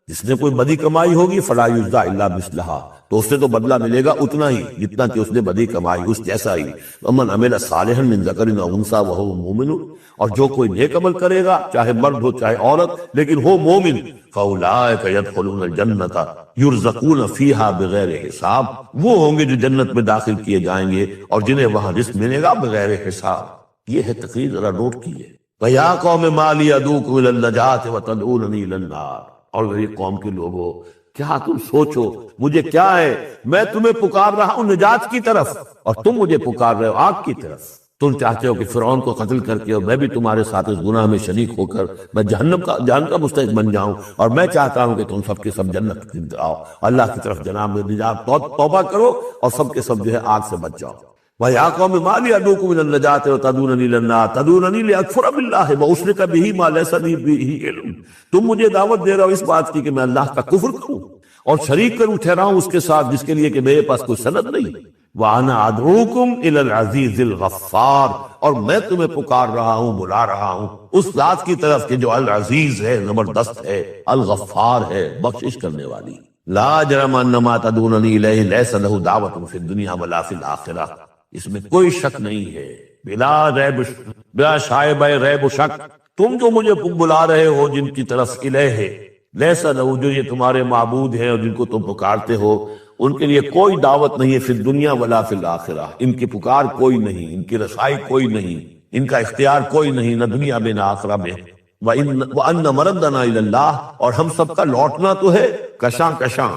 جس نے کوئی بدی کمائی ہوگی فلا یجزا الا مثلھا، تو اس سے تو بدلہ ملے گا اتنا ہی جتنا کہ اس نے بدی کمائی، اس جیسا ہی۔ ومن عمل صالحا من ذکر او انثی وہو مؤمن، اور جو کوئی نیک عمل کرے گا چاہے مرد ہو چاہے عورت لیکن ہو مومن، فاولئک یدخلون الجنۃ یرزقون فیہا بغیر حساب، وہ ہوں گے جو جنت میں داخل کیے جائیں گے اور جنہیں وہاں رزق ملے گا بغیر حساب۔ یہ ہے تقریر، ذرا نوٹ کیجیے۔ وَيَا قَوْمِ مَا لِي أَدْعُوكُمْ إِلَى النَّجَاةِ وَتَدْعُونَنِي إِلَى النَّارِ، اور میری قوم کے لوگوں کیا تم سوچو مجھے کیا ہے، میں تمہیں پکار رہا ہوں نجات کی طرف اور تم مجھے پکار رہے ہو آگ کی طرف۔ تم چاہتے ہو کہ فرعون کو قتل کر کے اور میں بھی تمہارے ساتھ اس گناہ میں شریک ہو کر میں جہنم کا مستحق بن جاؤں، اور میں چاہتا ہوں کہ تم سب کے سب جنت کی آؤ، اللہ کی طرف جناب نجات توبہ کرو اور سب کے سب جو ہے آگ سے بچ جاؤ۔ وَيَا قَوْمِ مَا لِي أَدْعُوكُمْ إِلَى النَّجَاةِ وَتَدْعُونَنِي إِلَى النَّارِ تَدْعُونَنِي لِأَكْفُرَ بِاللَّهِ وَأُشْرِكَ بِهِ مَا لَيْسَ لِي بِهِ عِلْمٌ، تم مجھے دعوت دے رہے ہو اس بات کی کہ میں اللہ کا کفر کروں اور شریک کروں ٹھہراؤں اس کے ساتھ جس کے لیے کہ میرے پاس کوئی سند نہیں۔ وَأَنَا أَدْعُوكُمْ إِلَى الْعَزِيزِ الْغَفَّارِ، اور میں تمہیں پکار رہا ہوں بلا رہا ہوں اس ذات کی طرف کہ جو العزیز ہے، زبردست ہے، الغفار ہے، بخشش کرنے والی۔ لا جرم ان ما تدعوننی الیہ لیس لہ دعوۃ فی الدنیا ولا فی الآخرہ، اس میں کوئی شک نہیں ہے، بلا شائبہ ریب و شک، تم جو مجھے بلا رہے ہو جن کی طرف الیہ لیس لہ، جو یہ تمہارے معبود ہیں اور جن کو تم پکارتے ہو، ان کے لیے کوئی دعوت نہیں ہے فی الدنیا ولا فی الآخرہ، ان کی پکار کوئی نہیں، ان کی رسائی کوئی نہیں، ان کا اختیار کوئی نہیں، نہ دنیا میں نہ آخرہ میں۔ وَأَنَّ مَرَدَّنَا إِلَى اللَّهِ، اور ہم سب کا لوٹنا تو ہے کشاں کشاں،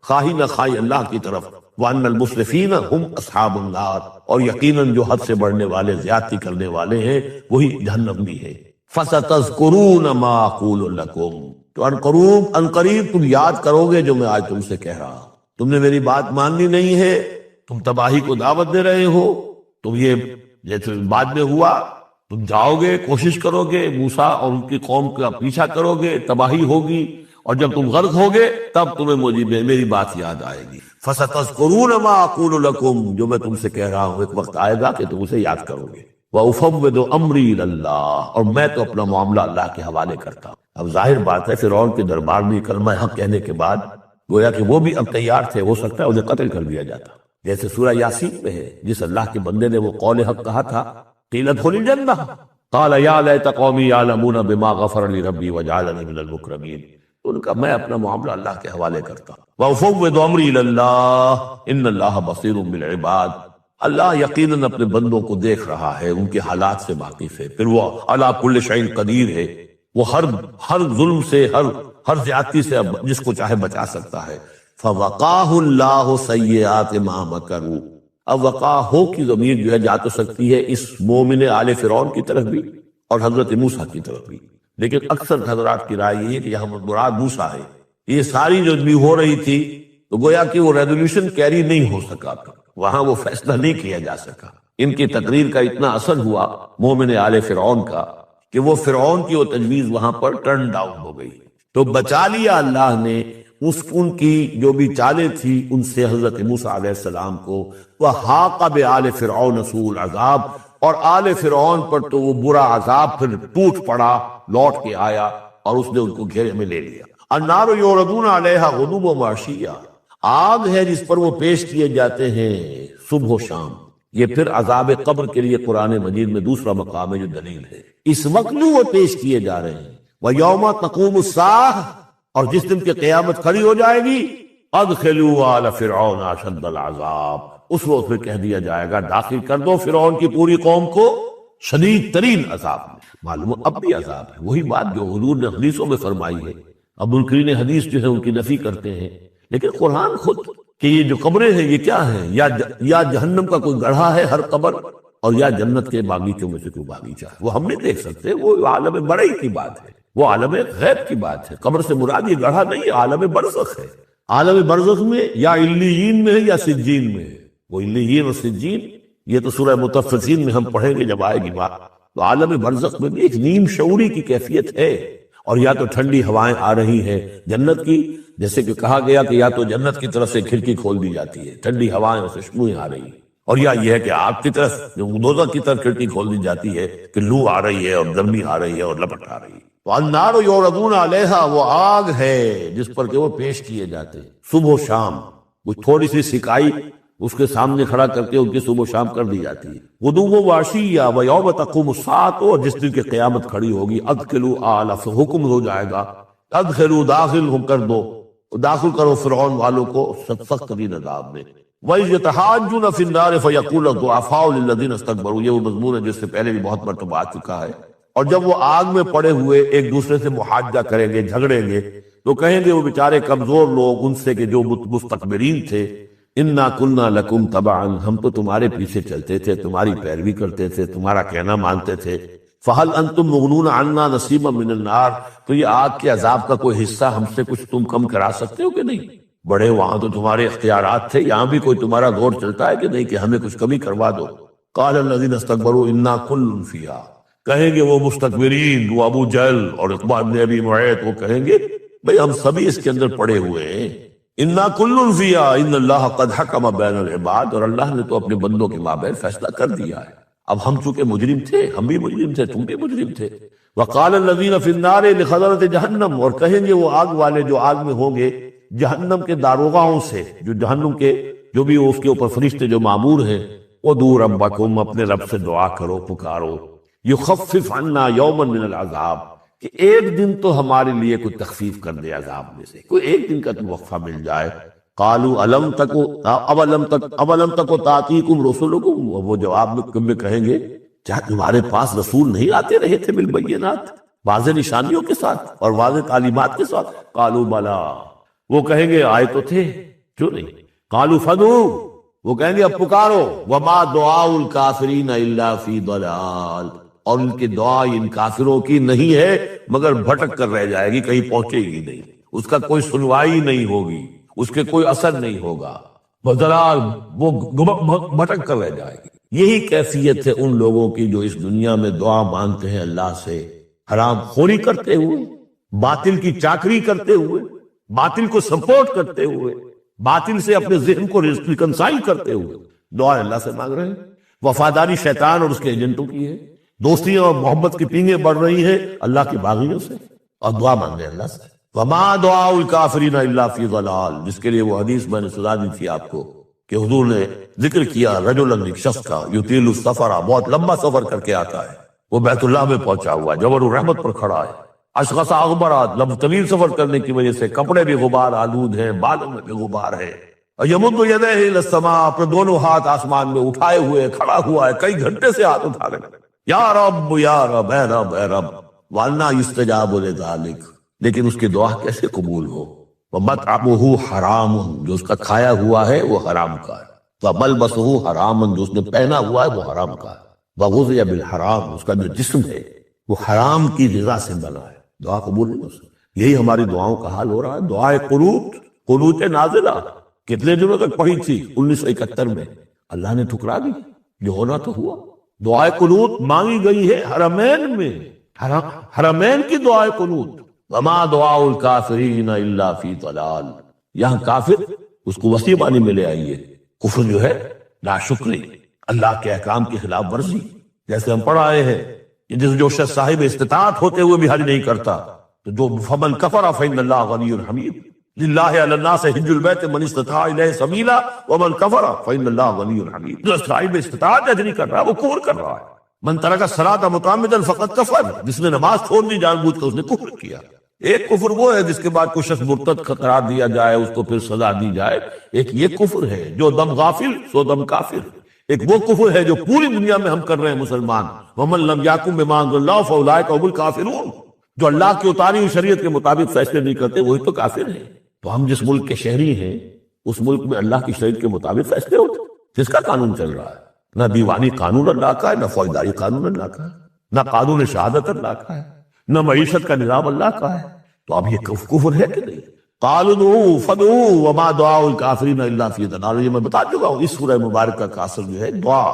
خواہی نہ خواہی اللہ کی طرف۔ وَأَنَّ الْمُسْرِفِينَ هُمْ أَصْحَابُ النَّارِ، اور یقیناً جو حد سے بڑھنے والے زیادتی کرنے والے ہیں وہی جہنمی ہے۔ فَسَتَذْكُرُونَ مَا أَقُولُ لَكُمْ، تو ان قریب تم یاد کرو گے جو میں آج تم سے کہہ رہا ہوں۔ تم نے میری بات ماننی نہیں ہے، تم تباہی کو دعوت دے رہے ہو، تم یہ جیسے بعد میں ہوا، تم جاؤ گے کوشش کرو گے موسیٰ اور ان کی قوم کا پیچھا کرو گے، تباہی ہوگی، اور جب تم غرق ہوگے تب تمہیں میری بات یاد آئے گی۔ فَسَتَذْكُرُونَ مَا أَقُولُ لَكُمْ، جو میں تم سے کہہ رہا ہوں ایک وقت آئے گا کہ تم اسے یاد کرو گے۔ وَأُفَوِّضُ أَمْرِي إِلَى اللَّهِ، اور میں تو اپنا معاملہ اللہ کے حوالے کرتا ہوں۔ اب ظاہر بات ہے فرعون کے دربار میں کلمہ حق کہنے کے بعد گویا کہ وہ بھی اب تیار تھے، ہو سکتا ہے انہیں قتل کر دیا جاتا، جیسے سورہ یاسین میں ہے جس اللہ کے بندے نے وہ قول حق کہا تھا، قیل ادخل الجنہ قال یا لیت قومی یعلمون بما غفر لی ربی وجعلنی من المکرمین، ان کا میں اپنا معاملہ اللہ کے حوالے کرتا ہوں۔ وَأُفَوِّضُ أَمْرِي إِلَى اللَّهِ إِنَّ اللَّهَ بَصِيرٌ بِالْعِبَادِ، اللہ یقیناً اپنے بندوں کو دیکھ رہا ہے، ان کے حالات سے واقف ہے، پھر وہ علی کل شیء قدیر ہے، وہ ہر ظلم سے ہر زیادتی سے جس کو چاہے بچا سکتا ہے۔ فَوَقَاهُ اللَّهُ سَيِّئَاتِ مَا مَكَرُوا، اب وقاہ کی ضمیر جو ہے جا تو سکتی ہے اس مومن آل فرعون کی طرف بھی اور حضرت موسیٰ کی طرف بھی، لیکن اکثر حضرات کی رائے یہ ہے کہ یہاں مراد موسیٰ ہے۔ یہ ساری جو بھی ہو رہی تھی تو گویا کہ وہ ریزولوشن کیری نہیں ہو سکا، وہاں وہ فیصلہ نہیں کیا جا سکا۔ ان کی تقریر کا اتنا اثر ہوا مومن آل فرعون کا کہ وہ فرعون کی وہ تجویز وہاں پر ٹرن ڈاؤن ہو گئی، تو بچا لیا اللہ نے ان کی جو بھی چالیں تھی ان سے حضرت موسیٰ علیہ السلام کو۔ وَحَاقَ بِآلِ فِرْعَوْنَ سُوءُ الْعَذَابِ، اور آل فرعون پر تو وہ برا عذاب پھر ٹوٹ پڑا، لوٹ کے آیا اور اس نے ان کو گھیرے میں لے لیا۔ النَّارُ يُعْرَضُونَ عَلَيْهَا غُدُوًّا وَعَشِيًّا، آگ ہے جس پر وہ پیش کیے جاتے ہیں صبح و شام۔ یہ پھر عذاب قبر کے لیے قرآن مجید میں دوسرا مقام ہے جو دلیل ہے، اس وقت میں وہ پیش کیے جا رہے ہیں۔ وَيَوْمَ تَقُومُ السَّاعَةُ، اور جس دن کی قیامت کھڑی ہو جائے گی، ادخلوا آل فرعون اشد العذاب، اس وقت پھر کہہ دیا جائے گا داخل کر دو فرعون کی پوری قوم کو شدید ترین عذاب میں۔ معلوم اب بھی عذاب ہے، وہی بات جو حضور نے حدیثوں میں فرمائی ہے۔ اب منکرین حدیث جو ہے ان کی نفی کرتے ہیں، لیکن قرآن خود کہ یہ جو قبریں ہیں یہ کیا ہیں، یا جہنم کا کوئی گڑھا ہے ہر قبر، اور یا جنت کے باغیچوں میں سے کوئی باغیچہ ہے، وہ ہم نہیں دیکھ سکتے، وہ عالم بڑئی کی بات ہے، وہ عالم غیب کی بات ہے۔ قبر سے مراد یہ گڑھا نہیں، عالم برزخ ہے۔ عالم برزخ میں یا علیین میں ہے یا سجین میں ہے، وہ علیین اور سجین یہ تو سورہ مطففین میں ہم پڑھیں گے جب آئے گی بات۔ تو عالم برزخ میں بھی ایک نیم شعوری کی کیفیت ہے، اور یا تو ٹھنڈی ہوائیں آ رہی ہیں جنت کی، جیسے کہ کہا گیا کہ یا تو جنت کی طرف سے کھڑکی کھول دی جاتی ہے، ٹھنڈی ہوائیں اور خوشبوئیں آ رہی ہیں، اور یا یہ ہے کہ آگ کی طرف جو دوزخ کی طرف کھڑکی کھول دی جاتی ہے کہ لو آ رہی ہے اور گرمی آ رہی ہے اور لپٹ آ رہی ہے۔ وَالنَّارُ يُعْرَضُونَ عَلَيْهَا، وہ آگ ہے جس پر کہ وہ پیش کیے جاتے صبح و شام، وہ تھوڑی سی سکائی اس کے سامنے کھڑا کر کے ان کی صبح و شام کر دی جاتی ہے. غدوًا وعشیًّا وَيَوْمَ تَقُومُ السَّاعَةُ، اور جس دن کی قیامت کھڑی ہوگی ادخلوا آل، حکم ہو جائے گا ادخلوا، داخل ہم کر دو، داخل کرو فرعون والوں کو سخت ترین عذاب میں. وَإِذْ يَتَحَاجُّونَ فِي النَّارِ فَيَقُولُ الضُّعَفَاءُ لِلَّذِينَ اسْتَكْبَرُوا، یہ وہ مضمون ہے جس سے پہلے بھی بہت مرتبہ آ چکا ہے. اور جب وہ آگ میں پڑے ہوئے ایک دوسرے سے محاجہ کریں گے، جھگڑیں گے، تو کہیں گے وہ بیچارے کمزور لوگ ان سے کہ جو مستكبرین تھے، اِنَّا كُنَّا لَكُمْ تَبَعًا، ہم تو تمہارے پیچھے چلتے تھے، تمہاری پیروی کرتے تھے، تمہارا کہنا مانتے تھے. فَهَلْ أَنْتُمْ مُغْنُونَ عَنَّا نَصِيبًا مِّنَ النَّارِ، تو یہ آگ کے عذاب کا کوئی حصہ ہم سے کچھ تم کم کرا سکتے ہو کہ نہیں؟ بڑے وہاں تو تمہارے اختیارات تھے، یہاں بھی کوئی تمہارا غور چلتا ہے کہ نہیں کہ ہمیں کچھ کمی کروا دو. قَالَ الَّذِينَ اسْتَكْبَرُوا إِنَّا كُلٌّ فِيهَا، کہیں گے وہ مستکبرین، وہ ابو جہل اور عقبہ بن ابی معیط، وہ کہیں گے بھئی ہم سبھی اس کے اندر پڑے ہوئے ہیں. انا کل فیہا ان اللہ قد حکم بین العباد، اور اللہ نے تو اپنے بندوں کے مابین فیصلہ کر دیا ہے. اب ہم چونکہ مجرم تھے، ہم بھی مجرم تھے، تم بھی مجرم تھے. وقال الذین فی النار لخزنۃ جہنم، اور کہیں گے وہ آگ والے جو آگ میں ہوں گے جہنم کے داروغاؤں سے، جو جہنم کے جو بھی اس کے اوپر فرشتے جو معمور ہیں، ادعوا ربکم، اپنے رب سے دعا کرو، پکارو، یخفف عنا یوما من العذاب، کہ ایک دن تو ہمارے لیے کوئی تخفیف کر دے عذاب میں سے، کوئی ایک دن کا تو وقفہ مل جائے. قالوا اولم تکو تاتیکم رسلکم، وہ جواب میں کہیں گے کیا تمہارے پاس رسول نہیں آتے رہے تھے بالبینات، واضح نشانیوں کے ساتھ اور واضح تعلیمات کے ساتھ؟ قالوا بلا، وہ کہیں گے آئے تو تھے، کیوں نہیں؟ قالوا فدعوا، وہ کہیں گے اب پکارو. وما دعاء الکافرین الا فی ضلال، اور ان کی دعا ان کافروں کی نہیں ہے مگر بھٹک کر رہ جائے گی، کہیں پہنچے گی نہیں، اس کا کوئی سنوائی نہیں ہوگی، اس کے کوئی اثر نہیں ہوگا، بضلال، وہ بھٹک کر رہ جائے گی. یہی کیفیت ہے ان لوگوں کی جو اس دنیا میں دعا مانگتے ہیں اللہ سے، حرام خوری کرتے ہوئے، باطل کی چاکری کرتے ہوئے، باطل کو سپورٹ کرتے ہوئے، باطل سے اپنے ذہن کو ریکنسائل کرتے ہوئے دعا اللہ سے مانگ رہے ہیں. وفاداری شیطان اور اس کے ایجنٹوں کی ہے، دوستیاں اور محبت کی پینگیں بڑھ رہی ہیں اللہ کی باغیوں سے، اور دعا مانگ رہے ہیں اللہ سے. وما دعاء الکافرین الا فی ضلال، جس کے لیے وہ حدیث میں نے سنا دی تھی آپ کو کہ حضور نے ذکر کیا رجلا، ایک شخص کا، یطیل السفر، بہت لمبا سفر کر کے آتا ہے، وہ بیت اللہ میں پہنچا ہوا ہے، جبر الرحمت پر کھڑا ہے، اشخص اغبرات، طویل سفر کرنے کی وجہ سے کپڑے بھی غبار آلود ہیں، بالوں میں بھی غبار ہے. یمد یدیہ الی السماء، اپنے دونوں ہاتھ آسمان میں اٹھائے ہوئے کھڑا ہوا ہے، کئی گھنٹے سے ہاتھ اٹھا رہے ہیں، یا رب یا رب، اے رب اے رب. وَأَنَّىٰ يُسْتَجَابُ لِذَٰلِكَ، لیکن اس کی دعا کیسے قبول ہو؟ وَمَطْعَمُهُ حَرَامٌ، جو اس کا کھایا ہوا ہے وہ حرام کا ہے. وَمَلْبَسُهُ حَرَامٌ، جو اس نے پہنا ہوا ہے وہ حرام کا ہے. وَغُذِيَ بِالْحَرَامِ، اس کا جو جسم ہے وہ حرام کی غذا سے بنا ہے، دعا قبول نہیں ہو سکتی. یہی ہماری دعاؤں کا حال ہو رہا ہے. دعائے قنوت، قنوت نازلہ کتنے دنوں تک پڑھی تھی؟ 1971 میں، اللہ نے ٹھکرا دی، جو ہونا تو ہوا. دعائے قنوت مانگی گئی ہے حرمین میں، حرمین کی دعائے قنوت. وما دعاء الکافرین الا فی ضلال، یہاں کافر اس کو وسیع معنی میں لے آئیے. کفر جو ہے ناشکری، اللہ کے احکام کی خلاف ورزی، جیسے ہم پڑھ آئے ہیں کہ جو شخص صاحب استطاعت ہوتے ہوئے بھی حج نہیں کرتا، تو جو فمن کفر فإن اللہ غنی حمید، للہ علی الناس حج البیت من استطاع الیہ سبیلا ومن کفر فإن اللہ غنی حمید. جو صاحب استطاعت حج نہیں کر رہا وہ کفر کر رہا ہے. من ترک الصلاۃ متعمدا فقد کفر، جس نے نماز چھوڑ دی جان بوجھ کر اس نے کفر کیا. ایک کفر وہ ہے جس کے بعد کوئی شخص مرتد قرار دیا جائے، اس کو پھر سزا دی جائے، ایک یہ کفر ہے جو دم غافل سو دم کافر. ایک وہ کفر ہے جو پوری دنیا میں ہم کر رہے ہیں مسلمان، ومن لم یحکم بما انزل اللہ فاولئک هم الکافرون، جو اللہ کی اتاری ہوئی شریعت کے مطابق فیصلے نہیں کرتے وہی تو کافر ہیں. تو ہم جس ملک کے شہری ہیں اس ملک میں اللہ کی شریعت کے مطابق فیصلے ہوتے ہیں. جس کا قانون چل رہا ہے، نہ دیوانی قانون اللہ کا ہے، نہ فوجداری قانون اللہ کا ہے، نہ قانون شہادت اللہ کا ہے، نہ معیشت کا نظام اللہ کا ہے. تو اب یہ کفر ہے کہ نہیں؟ قالوا فدعوا وما دعاء الکافرین الا فی ضلال. یہ میں بتا چکا ہوں، اس سورہ مبارکہ کا اثر جو ہے دعا.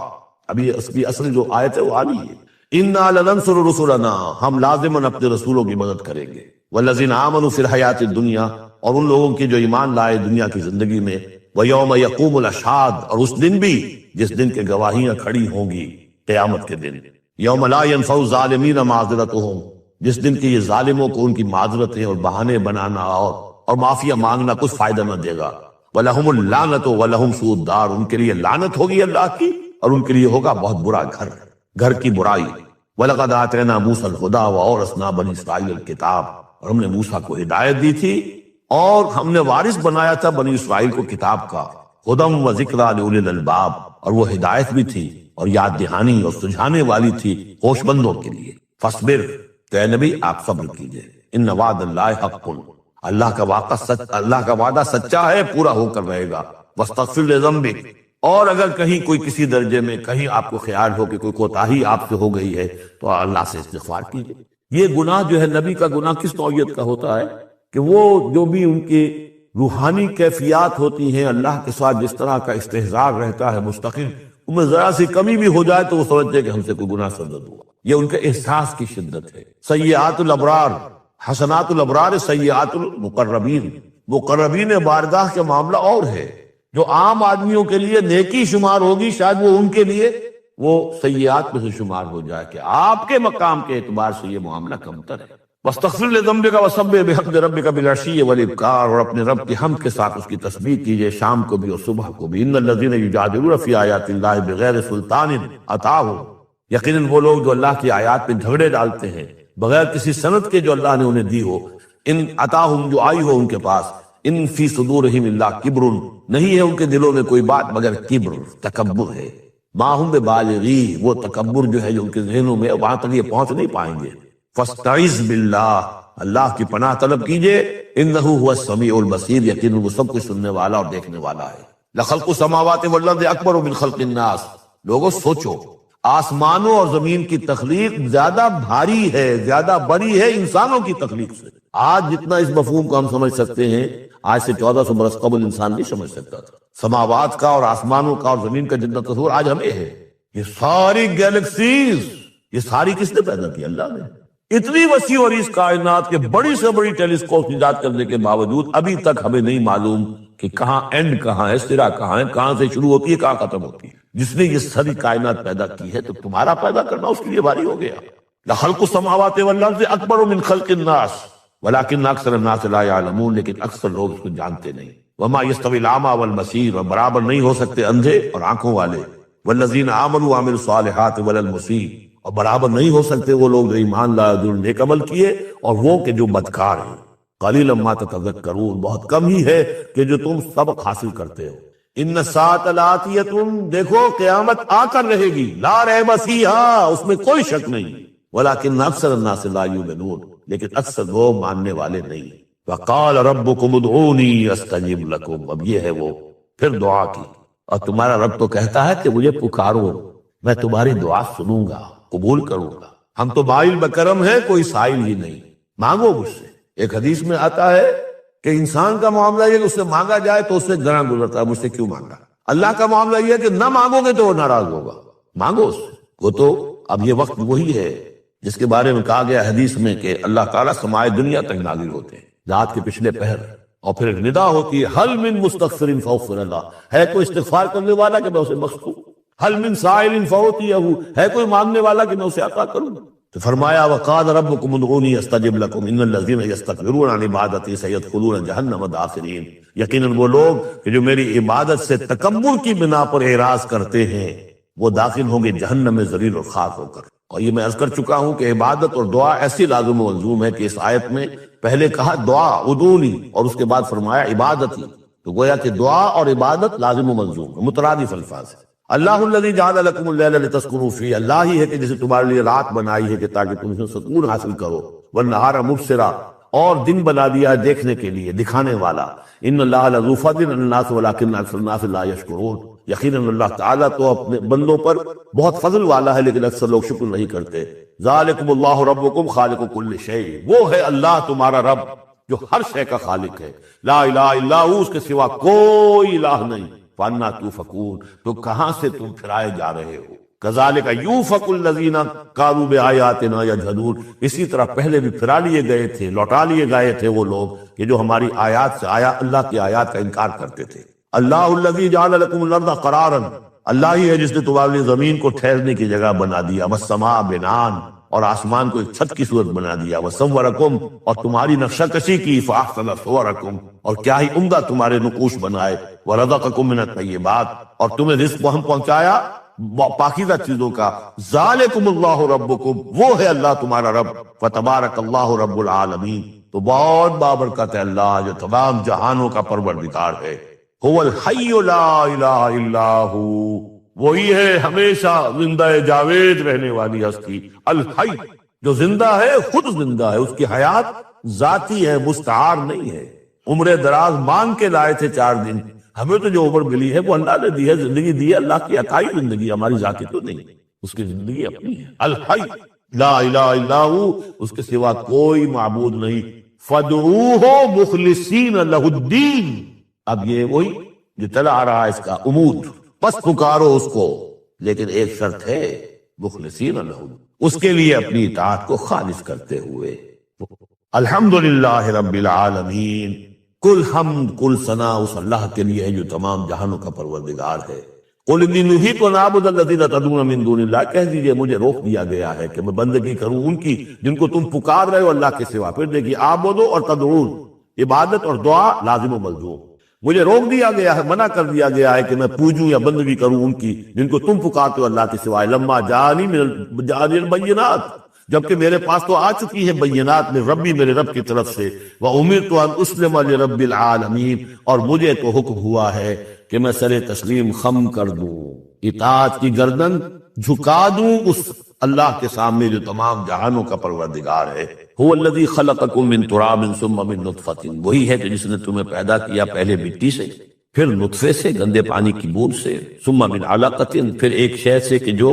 ابھی اس کی اصل جو آیت ہے وہ آ رہی ہے، انا لننصر رسلنا، ہم لازماً اپنے رسولوں کی مدد کریں گے. والذین آمنوا فی الحیات الدنیا، اور ان لوگوں کی جو ایمان لائے دنیا کی زندگی میں. ویوم یقوم الاشہاد، اور اس دن بھی جس دن کے گواہیاں کھڑی ہوں گی، قیامت کے دن. یوم لا ینفع الظالمین معذرتہم، جس دن کے یہ ظالموں کو ان کی معذرتیں اور بہانے بنانا اور معافیا مانگنا کچھ فائدہ نہ دے گا۔ وَلَهُمُ اللَّعْنَةُ وَلَهُمْ سُوءُ الدَّارِ، ان کے لیے لعنت ہوگی اللہ کی اور ان کے لیے ہوگا بہت برا گھر کی برائی۔ وَلَقَدْ آتَيْنَا مُوسَى الْهُدَىٰ وَأَوْرَثْنَا بَنِي إِسْرَائِيلَ الْكِتَابَ، اور ہم نے موسیٰ کو ہدایت دی تھی اور ہم نے وارث بنایا تھا بنی اسرائیل کو کتاب کا۔ ہدی وذکریٰ لأولی الالباب، اور وہ ہدایت بھی تھی اور یاد دہانی اور سجھانے والی تھی ہوش مندوں کے لیے۔ فاصبر، تو اے نبی آپ صبر کیجئے، ان وعد اللہ حق، اللہ کا وعدہ سچا ہے، پورا ہو کر رہے گا۔ واستغفر لذنبک، اور اگر کہیں کوئی کسی درجے میں کہیں آپ کو خیال ہو کہ کوئی کوتاہی آپ سے ہو گئی ہے تو اللہ سے استغفار کیجئے۔ یہ گناہ جو ہے نبی کا گناہ کس نوعیت کا ہوتا ہے کہ وہ جو بھی ان کے روحانی کیفیات ہوتی ہیں اللہ کے ساتھ جس طرح کا استحضار رہتا ہے مستقل، ان میں ذرا سی کمی بھی ہو جائے تو وہ سمجھتے ہیں کہ ہم سے کوئی گناہ سرزد ہوا۔ یہ ان کے احساس کی شدت ہے۔ سیئات الابرار حسنات الابرار، سیئات المقربین، مقربین بارگاہ کے معاملہ اور ہے۔ جو عام آدمیوں کے لیے نیکی شمار ہوگی شاید وہ ان کے لیے وہ سیئات میں سے شمار ہو جائے کہ آپ کے مقام کے اعتبار سے یہ معاملہ کمتر ہے۔ وَاسْتَغْفِرْ لِذَنبِكَ وَسَبِّحْ بِحَمْدِ رَبِّكَ بِالْعَشِيِّ وَالْإِبْكَارِ، اور اپنے رب کی حمد کے ساتھ اس کی تسبیح کیجئے شام کو بھی اور صبح کو بھی۔ إِنَّ الَّذِينَ يُجَادِلُونَ فِي آيَاتِ اللَّهِ بِغَيْرِ سُلْطَانٍ أَتَاهُمْ، یقیناً وہ لوگ جو اللہ کی آیات پہ جھگڑے ڈالتے ہیں بغیر کسی سند کے جو اللہ نے انہیں دی ہو، ان اتاہم جو آئی ہو ان کے پاس، ان فی صدورہم الا کبر، نہیں ہے ان کے دلوں میں کوئی بات مگر کبر، تکبر ہے۔ ما ہم ببالغی، وہ تکبر جو ہے جو ان کے ذہنوں میں وہاں تک یہ پہنچ نہیں پائیں گے۔ فاستعذ باللہ، اللہ کی پناہ طلب کیجئے، انہ هو السمیع البصیر، یقیناً وہ سب کچھ سننے والا اور دیکھنے والا ہے۔ لخلق السماوات والارض اکبر من خلق الناس، لوگوں سوچو آسمانوں اور زمین کی تخلیق زیادہ بھاری ہے، زیادہ بڑی ہے انسانوں کی تخلیق سے۔ آج جتنا اس مفہوم کو ہم سمجھ سکتے ہیں آج سے 1400 برس قبل انسان نہیں سمجھ سکتا تھا۔ سماوات کا اور آسمانوں کا اور زمین کا جتنا تصور آج ہمیں ہے، یہ ساری گیلیکسیز، یہ ساری کس نے پیدا کی؟ اللہ نے۔ اتنی وسیع اور اس کائنات کے بڑی سے بڑی ٹیلیسکوپ ایجاد کرنے کے باوجود ابھی تک ہمیں نہیں معلوم کہ کہاں اینڈ کہاں ہے، سرا کہاں ہے، کہاں سے شروع ہوتی ہے کہاں ختم ہوتی ہے۔ جس نے یہ ساری کائنات پیدا کی ہے تو تمہارا پیدا کرنا اس کے لیے بھاری ہو گیا۔ لخلق السماوات والارض اکبر من خلق الناس ولکن اکثر الناس لا یعلمون، لیکن اکثر لوگ اس کو جانتے نہیں۔ وما یستوی الاعمی والبصیر، اور برابر نہیں ہو سکتے اندھے اور آنکھوں والے۔ والذین آمنوا وعملوا الصالحات ولا المسیء، اور برابر نہیں ہو سکتے وہ لوگ جو ایمان لائے اور نیک عمل کیے اور وہ کہ جو بدکار ہیں۔ قلیلا ما تتذکرون، بہت کم ہی ہے کہ جو تم سبق حاصل کرتے ہو۔ ان الساعۃ لآتیۃ، دیکھو قیامت آ کر رہے گی، لا ریب فیہا، اس میں کوئی شک نہیں، ولکن اکثر الناس لا یؤمنون، لیکن اکثر لوگ ماننے والے نہیں۔ وقال ربکم ادعونی استجب لکم، اب یہ ہے وہ پھر دعا کی، اور تمہارا رب تو کہتا ہے کہ مجھے پکارو، میں تمہاری دعا سنوں گا، قبول کروں گا۔ ہم تو مائل بکرم ہے، کوئی سائل ہی نہیں، مانگو مجھ سے۔ ایک حدیث میں آتا ہے کہ انسان کا معاملہ یہ کہ اس سے مانگا جائے تو اس سے گراں گزرتا ہے، مجھ سے کیوں مانگا۔ اللہ کا معاملہ یہ ہے کہ نہ مانگو گے تو وہ ناراض ہوگا، مانگو اس سے۔ وہ تو اب یہ وقت وہی ہے جس کے بارے میں کہا گیا حدیث میں کہ اللہ تعالیٰ سمائے دنیا تک نازل ہوتے ہیں رات کے پچھلے پہر، اور پھر ایک ندا ہوتی ہے، حل من مستغفر فاغفر اللہ، ہے کوئی استغفار کرنے والا کہ میں اسے بخش دوں، حل من سائل فاعطیہ، ہے کوئی مانگنے والا کہ میں اسے عطا کروں۔ تو فرمایا وقال ربکم ادعونی استجب لکم ان الذین یستکبرون عن عبادتی سیدخلون جہنم داخرین، یقیناً وہ لوگ کہ جو میری عبادت سے تکبر کی بنا پر اعراض کرتے ہیں وہ داخل ہوں گے جہنم میں ذلیل اور خاک ہو کر۔ اور یہ میں عرض کر چکا ہوں کہ عبادت اور دعا ایسی لازم و ملزوم ہے کہ اس آیت میں پہلے کہا دعا ادعونی اور اس کے بعد فرمایا عبادتی، تو گویا کہ دعا اور عبادت لازم و ملزوم، مترادف الفاظ ہے۔ اللہ الذی جعل لکم اللیل لتسکنوا فیہ، اللہ ہی ہے کہ جسے تمہارے لیے رات بنائی ہے کہ تاکہ تم اسے سکون حاصل کرو، والنہار مبصرا، اور دن بنا دیا ہے دیکھنے کے لیے، دکھانے والا۔ ان اللہ لذو فضل علی الناس ولکن اکثر الناس لا یشکرون، یقیناً اللہ تعالیٰ تو اپنے بندوں پر بہت فضل والا ہے لیکن اکثر لوگ شکر نہیں کرتے۔ ذالکم اللہ ربکم خالق کل شیء، وہ ہے اللہ تمہارا رب جو ہر شے کا خالق ہے، لا الہ الا ہو، اس کے سوا کوئی الہ نہیں۔ فَأَنَّىٰ تُؤْفَكُونَ، تو کہاں سے تم پھرائے جا رہے ہو۔ كَذَلِكَ يُؤْفَكُ الَّذِينَ كَانُوا بِآيَاتِنَا يَجْحَدُونَ، اسی طرح پہلے بھی پھرا لیے گئے تھے، لوٹا لیے گئے تھے وہ لوگ کہ جو ہماری آیات سے اللہ کی آیات کا انکار کرتے تھے۔ اللہ الذی جعل لکم الارض قرارا، اللہ ہی ہے جس نے تمہارے لیے زمین کو ٹھہرنے کی جگہ بنا دیا، والسماء بناء، اور آسمان کو ایک چھت کی صورت بنا دیا، وصورکم اور تمہاری نقشہ کشی کی، فاحسن صورکم اور کیا ہی عمدہ تمہارے نقوش بنائے، ورزقکم من الطیبات اور تمہیں رزق ہم پہنچایا پاکیزہ چیزوں کا، ذالکم اللہ ربکم وہ ہے اللہ تمہارا رب، فتبارک اللہ رب العالمین تو بہت بابرکت ہے اللہ جو تمام جہانوں کا پروردگار ہے، هو الحی لا الہ الا ہو وہی ہے ہمیشہ زندہ جاوید رہنے والی ہستی، الحی جو زندہ ہے خود زندہ ہے، اس کی حیات ذاتی ہے مستعار نہیں ہے۔ عمر دراز مانگ کے لائے تھے 4 دن، ہمیں تو جو عمر ملی ہے وہ اللہ نے دی ہے، زندگی دی ہے اللہ کی عطائی زندگی، ہماری ذاتی تو نہیں، اس کی زندگی اپنی ہے۔ الحی لا الہ الا ہو اس کے سوا کوئی معبود نہیں، فدعوہ مخلصین لہ الدین اب یہ وہی جو چلا آ رہا ہے اس کا عمود، بس پکارو اس کو، لیکن ایک شرط ہے مخلصین لہ اس کے لیے اپنی اطاعت کو خالص کرتے ہوئے۔ الحمدللہ رب العالمین کل حمد کل ثنا اس اللہ کے لیے ہے جو تمام جہانوں کا پروردگار ہے۔ قل انی نہیت ان اعبد الذین تدعون من دون اللہ کہہ دیجئے مجھے روک دیا گیا ہے کہ میں بندگی کروں ان کی جن کو تم پکار رہے ہو اللہ کے سوا۔ پھر دیکھیے اعبدو اور تدعون، عبادت اور دعا لازم و ملزوم، مجھے روک دیا گیا ہے، منع کر دیا گیا ہے کہ میں پوجوں یا بندگی کروں ان کی جن کو تم پکارتے ہو اللہ کے سوائے، لما جانی البینات جبکہ میرے پاس تو آ چکی ہے بینات میں ربی میرے رب کی طرف سے، وَأُمِرْتُ أَنْ أُسْلِمَ لِرَبِّ الْعَالَمِينَ اور مجھے تو حکم ہوا ہے کہ میں سر تسلیم خم کر دوں، اطاعت کی گردن جھکا دوں اس اللہ کے سامنے جو تمام جہانوں کا پروردگار ہے۔ هو الذی خلقکم من تراب ثم من نطفۃ وہی ہے کہ جس نے تمہیں پیدا کیا پہلے مٹی سے پھر نطفے سے گندے پانی کی بوند سے، ثم من علقۃ پھر ایک شے سے کہ جو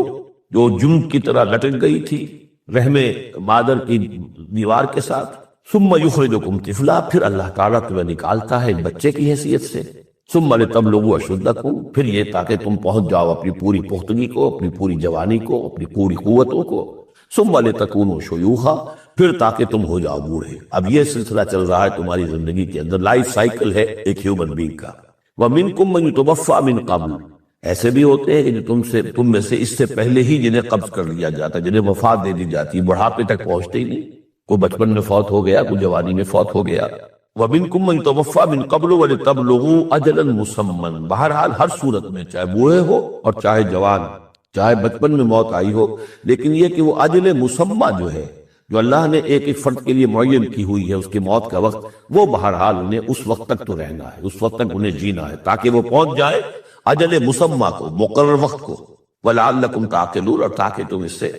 جنب کی طرح لٹک گئی تھی رحم مادر کی دیوار کے ساتھ، ثم یخرجکم طفلا پھر اللہ تعالیٰ تمہیں نکالتا ہے بچے کی حیثیت سے، ثم لتبلغوا اشدکم پھر یہ تاکہ تم پہنچ جاؤ اپنی پوری پختگی کو، اپنی پوری جوانی کو، اپنی پوری قوتوں کو، ثم لتکونوا شیوخا پھر تاکہ تم ہو جاؤ بوڑھے۔ اب یہ سلسلہ چل رہا ہے تمہاری زندگی کے اندر، لائف سائیکل ہے ایک ہیومن بینگ کا۔ وَمِنْكُمْ مَنْ يُتَوَفَّى مِنْ قَبْلُ ایسے بھی ہوتے ہیں کہ جو تم میں سے اس سے پہلے ہی جنہیں قبض کر لیا جاتا، جنہیں وفات دے دی جاتی، بڑھاپے تک پہنچتے ہی نہیں، کوئی بچپن میں فوت ہو گیا، کوئی جوانی میں فوت ہو گیا۔ وَمِنْكُمْ مَنْ يُتَوَفَّى مِنْ قَبْلُ وَلِتَبْلُغُوا أَجَلًا مُّسَمًّى بہرحال ہر صورت میں چاہے بوڑھے ہو اور چاہے جوان، چاہے بچپن میں موت آئی ہو، لیکن یہ کہ وہ اجل مسمى جو ہے جو اللہ نے ایک فرد کے لیے معین کی ہوئی ہے اس کی موت کا وقت، وہ بہرحال انہیں اس وقت تک تو رہنا ہے، اس وقت تک انہیں جینا ہے تاکہ وہ پہنچ جائے اجل مسمى کو، مقرر وقت کو، وَلَعَلَّكُمْ تَعْقِلُونَ اور تاکہ تم اس سے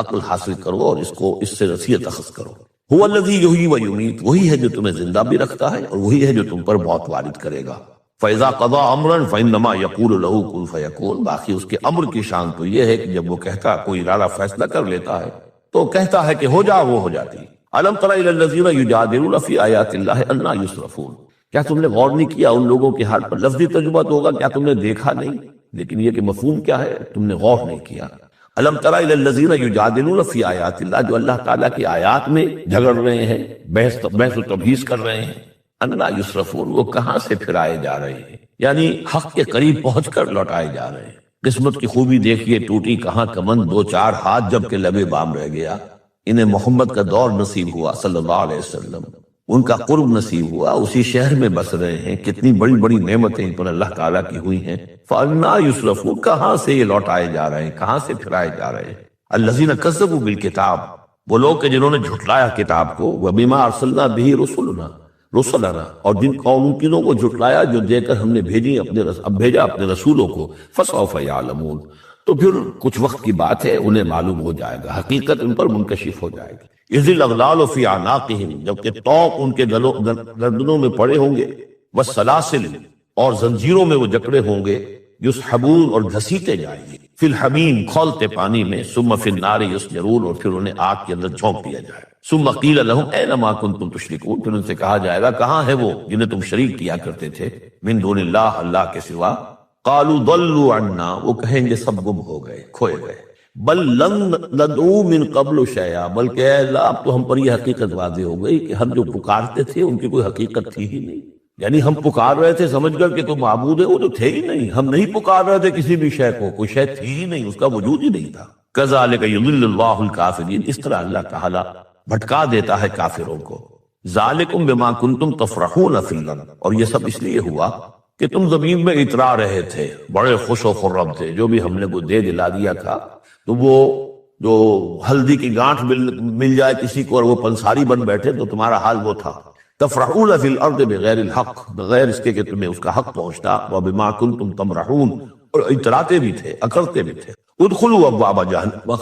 عقل حاصل کرو اور اس سے نصیحت اخذ کرو۔ هو الذی یحیی ویمیت وہی ہے جو تمہیں زندہ بھی رکھتا ہے اور وہی ہے جو تم پر موت وارد کرے گا۔ فَإِذَا قَضَىٰ أَمْرًا فَإِنَّمَا يَقُولُ لَهُ كُن فَيَكُونُ باقی اس کے امر کی شان تو یہ ہے کہ جب وہ کہتا کوئی ارادہ فیصلہ کر لیتا ہے تو کہتا ہے کہ ہو جا وہ ہو جاتی۔ أَلَمْ تَرَ إِلَى الَّذِينَ يُجَادِلُونَ فِي آيَاتِ اللَّهِ أَنَّىٰ يُصْرَفُونَ کیا تم نے غور نہیں کیا ان لوگوں کے حال پر؟ لفظی ترجمہ تو ہوگا کیا تم نے دیکھا نہیں، لیکن یہ کہ مفہوم کیا ہے تم نے غور نہیں کیا۔ الم تر الی الذین یجادلون فی آیات اللہ جو اللہ تعالیٰ کی آیات میں جھگڑ رہے ہیں، بحث و تبحیث کر رہے ہیں، انا یصرفون وہ کہاں سے پھرائے جا رہے ہیں، یعنی حق کے قریب پہنچ کر لوٹائے جا رہے ہیں۔ قسمت کی خوبی دیکھیے، ٹوٹی کہاں کمند 2-4 ہاتھ جب کہ لبے بام رہ گیا۔ انہیں محمد کا دور نصیب ہوا صلی اللہ علیہ وسلم، ان کا قرب نصیب ہوا، اسی شہر میں بس رہے ہیں، کتنی بڑی بڑی نعمتیں ان پر اللہ تعالیٰ کی ہوئی ہیں۔ فَأَنَّىٰ يُصْرَفُونَ کہاں سے یہ لوٹائے جا رہے ہیں، کہاں سے پھرائے جا رہے ہیں۔ الَّذِينَ كَذَّبُوا بِالْكِتَابِ وہ لوگ کہ جنہوں نے جھٹلایا کتاب کو، وَبِمَا أَرْسَلْنَا بِهِ رُسُلَنَا اور جن قوموں کو جھٹلایا جو دے کر ہم نے بھیجا اپنے رسولوں کو، فَسَوْفَ يَعْلَمُونَ تو پھر کچھ وقت کی بات ہے انہیں معلوم ہو جائے گا، حقیقت ان پر منکشف ہو جائے گی۔ اِذِ الْأَغْلَالُ فِي أَعْنَاقِهِمْ جبکہ طوق ان کے گردنوں میں پڑے ہوں گے، وَالسَّلَاسِلِ اور زنجیروں میں وہ جکڑے ہوں گے، یُسْحَبُونَ اور گھسیٹے جائیں گے، فِی الْحَمِیمِ کھولتے پانی میں، ثُمَّ فِی النَّارِ یُسْجَرُونَ اور پھر انہیں آگ کے اندر جھونک دیا جائے۔ ثُمَّ قِیلَ لَهُمْ أَیْنَ مَا كُنتُمْ تُشْرِكُونَ پھر ان سے کہا جائے گا کہاں ہے وہ جنہیں تم شریک کیا کرتے تھے، من دون اللہ اللہ کے سوا۔ قالوا ضلوا عنا وہ کہیں گے سب گم ہو گئے، کھوئے گئے۔ بل لن ندعو من قبل شیئا بلکہ اے اللہ اب تو ہم پر یہ حقیقت واضح ہو گئی کہ ہم جو پکارتے تھے ان کی کوئی حقیقت تھی ہی نہیں، یعنی ہم پکار رہے تھے سمجھ کر کہ تو معبود ہے، وہ تو تھے ہی نہیں، ہم نہیں پکار رہے تھے کسی بھی شے کو، کوئی شے تھی ہی نہیں، اس کا وجود ہی نہیں تھا۔ کذالک یضل اللہ الکافرین، اس طرح اللہ تعالیٰ بھٹکا دیتا ہے کافروں کو. ذالکم بما کنتم تفرحون فی الارض، اور یہ سب اس لیے ہوا کہ تم زمین میں اترا رہے تھے، بڑے خوش و خرم تھے. جو بھی ہم نے کو دے دلا دیا تھا تو وہ جو ہلدی کی گانٹھ مل جائے کسی کو اور وہ پنساری بن بیٹھے تو تمہارا حال وہ تھا. تفرحون فی الارض بغیر الحق، بغیر اس کے کہ تمہیں اس کا حق پہنچتا. وبما کنتم تمرحون، اور اتراتے بھی تھے، اکرتے بھی تھے. ادخلوا ابواب جہنم